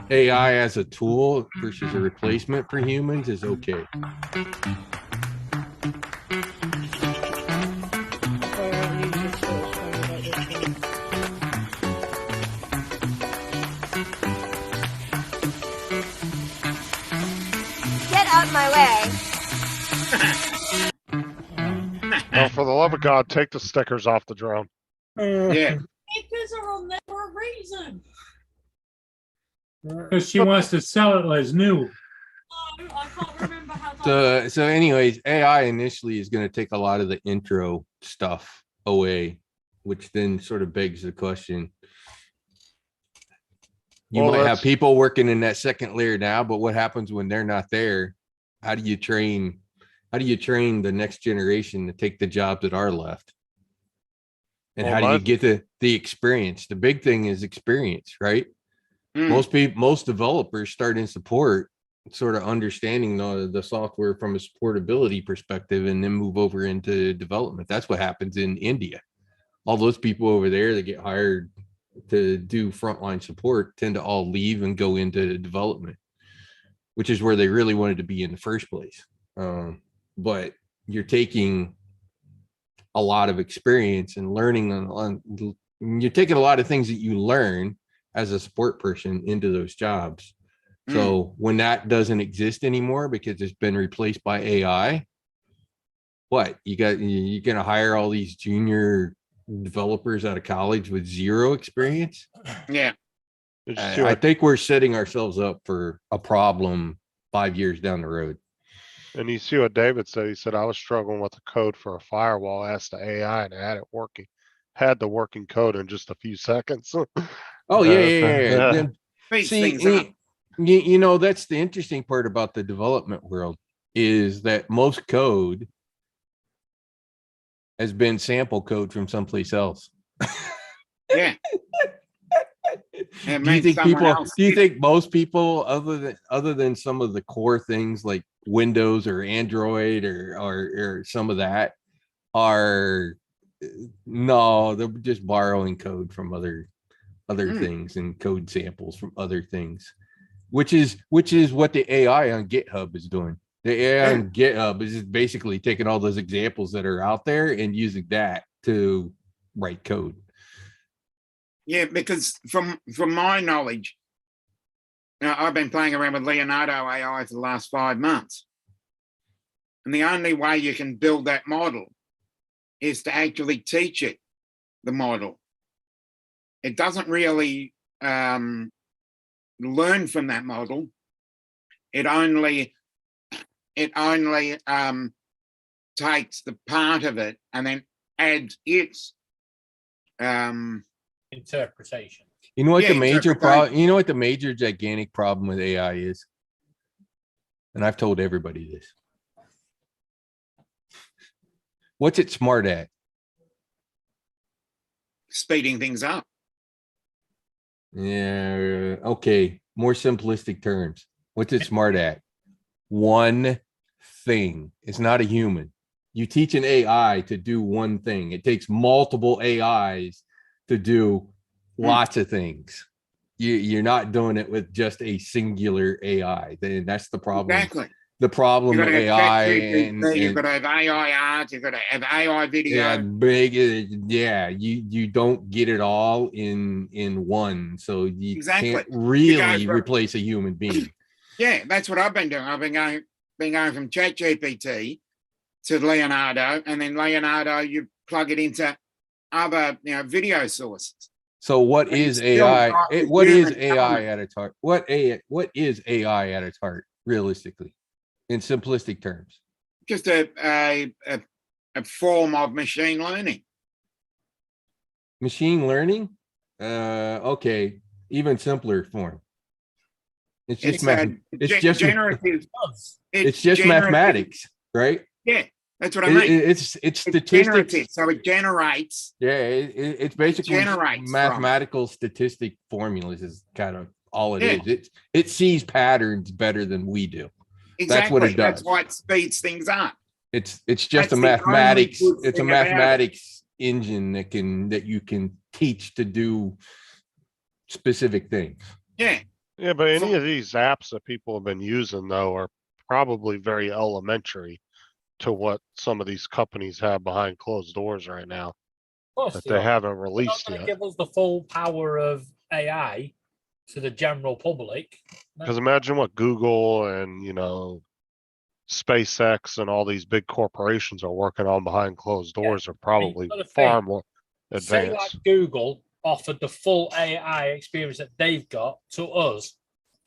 AI as a tool versus a replacement for humans is okay. Get out my way. oh, for the love of God, take the stickers off the drone. Yeah. Stickers are on there for a reason. Because she wants to sell it as new. No, I can't remember how. So anyways, AI initially is going to take a lot of the intro stuff away, which then sort of begs the question. You Well, might have that's- people working in that second layer now, but what happens when they're not there? How do you train the next generation to take the jobs that are left? And Well, how do you my- get the experience? The big thing is experience, right? Mm. Most developers start in support, sort of understanding the software from a supportability perspective, and then move over into development. That's what happens in India. All those people over there that get hired to do frontline support tend to all leave and go into development, which is where they really wanted to be in the first place. But you're taking a lot of experience and learning you're taking a lot of things that you learn as a support person into those jobs. So when that doesn't exist anymore because it's been replaced by AI, you're going to hire all these junior developers out of college with zero experience? Yeah. Did you see I what- think we're setting ourselves up for a problem 5 years down the road. And you see what David said? He said, I was struggling with the code for a firewall, asked the AI and I had the working code in just a few seconds. Oh yeah. Then- Speeds See, things up. you know, that's the interesting part about the development world is that most code has been sample code from someplace else. Yeah. Do you think most people other than some of the core things like Windows or Android or some of that are no, they're just borrowing code from other things and code samples from other things, which is what the AI on GitHub is doing. The AI on GitHub is just basically taking all those examples that are out there and using that to write code. Yeah, because from my knowledge, Now, I've been playing around with Leonardo AI for the last 5 months. And the only way you can build that model is to actually teach it the model. It doesn't really learn from that model. It only takes the part of it and then adds its Interpretation. You know what Yeah, the major interpretation. problem, you know what the major gigantic problem with AI is? And I've told everybody this. What's it smart at? speeding things up. Yeah, okay, more simplistic terms. What's it smart at? One thing. It's not a human. You teach an AI to do one thing. It takes multiple AIs to do lots of things. You're not doing it with just a singular AI. Then that's the problem. Exactly. The problem You've with got to have AI ChatGPT, you've got to have AI art, you've got to have AI video. yeah, big. Yeah, you don't get it all in one, so you Exactly. can't You really go for- replace a human being. Yeah, that's what I've been doing. I've been going from ChatGPT to Leonardo, and then Leonardo, you plug it into other, video sources. So what But you is still AI? got the What is human AI element. at its heart? What is AI at its heart, realistically, in simplistic terms? Just a form of machine learning. Machine learning? Okay, even simpler form. It's just generative. it's just generative. mathematics, right? Yeah, that's what I mean. It's It's statistics. generative, so it generates. Yeah, it's basically generates from. mathematical statistic formulas is kind of all it Yeah. is. It sees patterns better than we do. Exactly. what it That's does. why it speeds things up. It's just That's a the only mathematics, good it's a thing about it. mathematics engine that you can teach to do specific things. Yeah. Yeah, but any So- of these apps that people have been using though are probably very elementary to what some of these companies have behind closed doors right now Of course that they they are. haven't They're not released going to yet. give us the full power of AI to the general public. No. Because imagine what Google and, SpaceX and all these big corporations are working on behind closed doors are probably gotta far think, more Say like advanced. Google offered the full AI experience that they've got to us,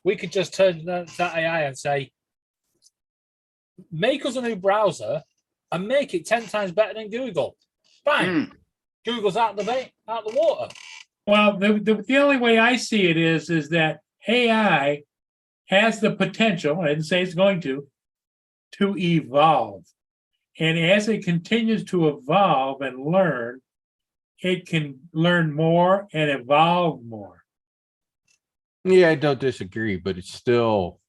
we could just turn that AI and say, make us a new browser and make it 10 times better than Google. Bang! Google's out the water. Well, the only way I see it is that AI has the potential, I didn't say it's going to evolve. And as it continues to evolve and learn, it can learn more and evolve more. Yeah, I don't disagree, but it's still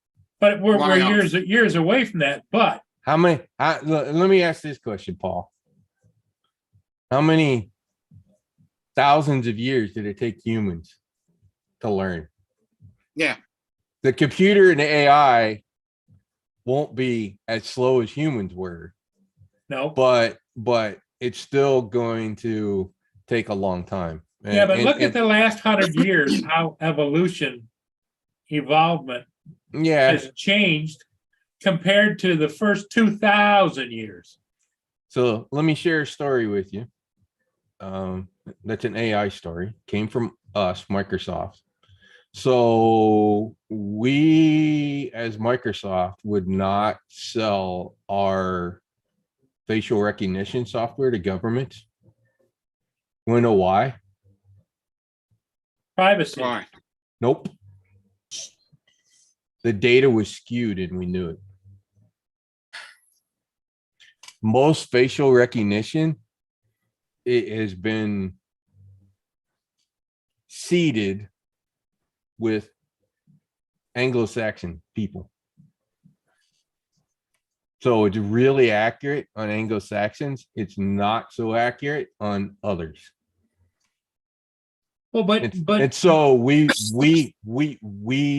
But we're Why else? years away from that. But how many? Let me ask this question, Paul. How many thousands of years did it take humans to learn? Yeah. The computer and the AI won't be as slow as humans were, no. but it's still going to take a long time. Yeah, but look at the last 100 years, how evolvement yeah. has changed compared to the first 2,000 years. So let me share a story with you. That's an AI story, came from us, Microsoft. So we, as Microsoft, would not sell our facial recognition software to governments. You wanna know why? Privacy. Right. Nope. The data was skewed and we knew it. Most facial recognition, it has been seeded with Anglo-Saxon people. So it's really accurate on Anglo-Saxons. It's not so accurate on others. Well, And so we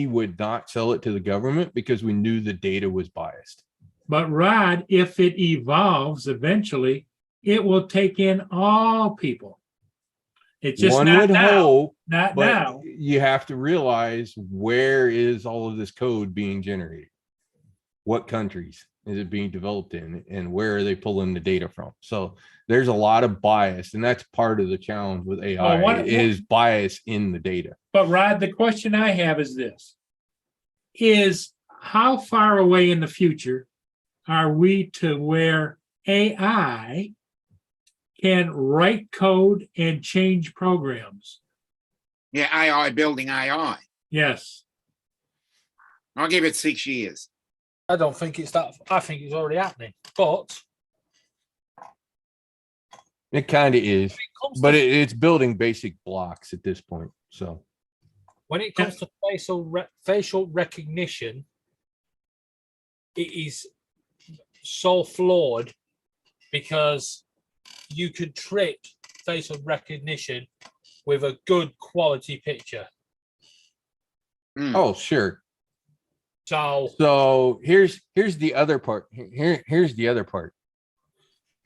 would not sell it to the government because we knew the data was biased. But Rod, if it evolves eventually, it will take in all people. It's just One not would now, hope, not but now. you have to realize, where is all of this code being generated? What countries is it being developed in, and where are they pulling the data from? So there's a lot of bias, and that's part of the challenge with AI is bias in the data. But Rod, the question I have is this: is how far away in the future are we to where AI can write code and change programs? Yeah, AI building AI. Yes. I'll give it 6 years. I don't think it's that. I think it's already happening. But It kind of is, when it comes but to, it's building basic blocks at this point. So when it comes to facial recognition, it is so flawed because you could trick facial recognition with a good quality picture. oh, sure. So here's the other part. Here's the other part.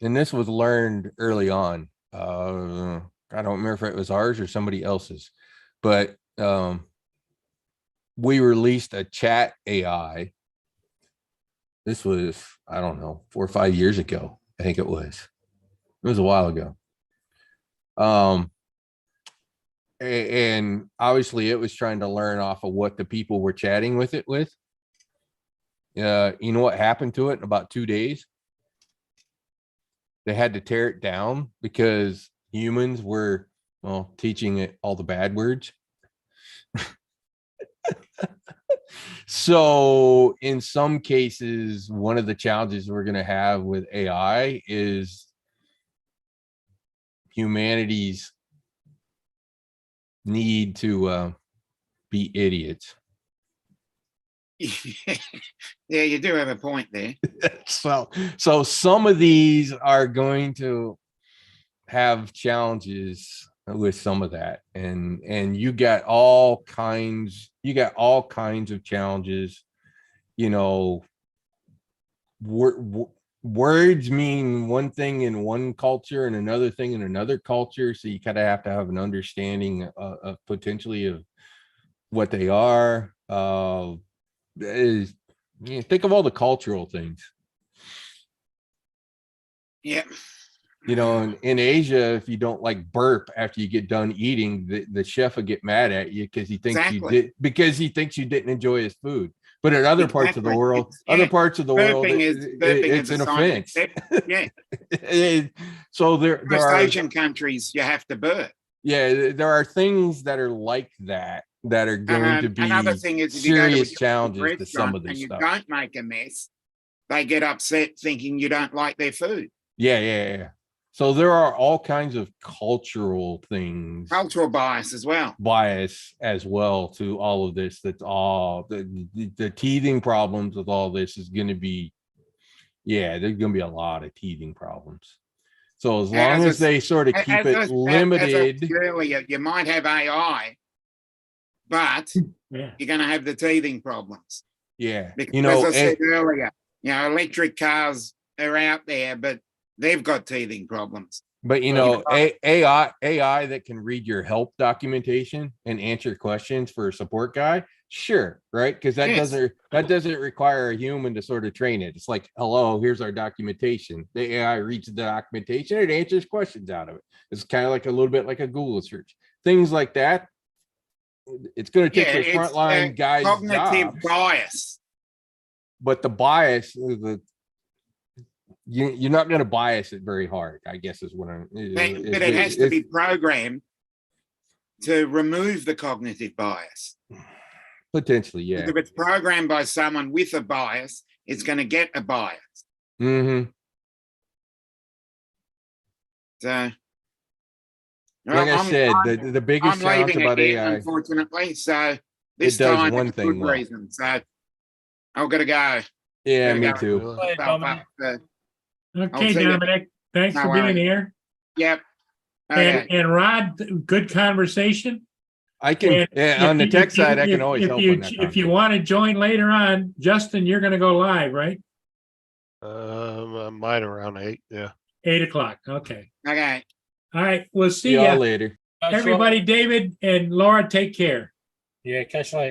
And this was learned early on. I don't remember if it was ours or somebody else's, but we released a chat AI. This was, I don't know, 4 or 5 years ago. I think it was a while ago. And obviously it was trying to learn off of what the people were chatting with it with. You know what happened to it in about 2 days? They had to tear it down because humans were, well, teaching it all the bad words. So in some cases, one of the challenges we're going to have with AI is humanity's need to be idiots. Yeah, you do have a point there. So some of these are going to have challenges with some of that, and you got all kinds of challenges. You know, words mean one thing in one culture and another thing in another culture, so you kind of have to have an understanding of potentially of what they are. Think of all the cultural things. Yeah. You know, in Asia, if you don't like burp after you get done eating, the chef will get mad at you because he thinks you thinks you didn't enjoy his food. But in other parts of the world, it's an offense. Yeah. So there Most are Asian countries, you have to burp. Yeah, there are things that are like that are going to be Another thing is, if you go to a serious challenges to some of and this you stuff. don't make a mess, they get upset thinking you don't like their food. Yeah. So there are all kinds of cultural things, Cultural bias as well. To all of this. That's all the teething problems with all this is going to be. Yeah, there's going to be a lot of teething problems. So as long as they sort of keep it limited. Earlier, you might have AI, but you're going to have the teething problems. Yeah, because as I said earlier, electric cars are out there, but they've got teething problems. But AI that can read your help documentation and answer questions for a support guy, sure, right? Because that doesn't require a human to sort of train it. It's like, hello, here's our documentation. The AI reads the documentation, it answers questions out of it. It's kind of like a little bit like a Google search. Things like that. It's going to take the frontline guys' cognitive jobs. Bias. But the bias, you're not going to bias it very hard, I guess is what I'm. But it has to be programmed to remove the cognitive bias. Potentially, yeah. If it's programmed by someone with a bias, it's going to get a bias. Mm-hmm. So, like I said, the biggest challenge about AI, unfortunately. So this it does time one it's thing good well. reason. So I've got to go. Yeah, me Gotta too. Okay, Dominic, thanks for being here. Yep. Okay. And Rod, good conversation. I can, on the tech side, I can always help on that. If you want to join later on, Justin, you're going to go live, right? I might around 8. Yeah. 8 o'clock. Okay. Okay. All right. We'll see y'all you later. Everybody, David and Laura, take care. Yeah, catch you later.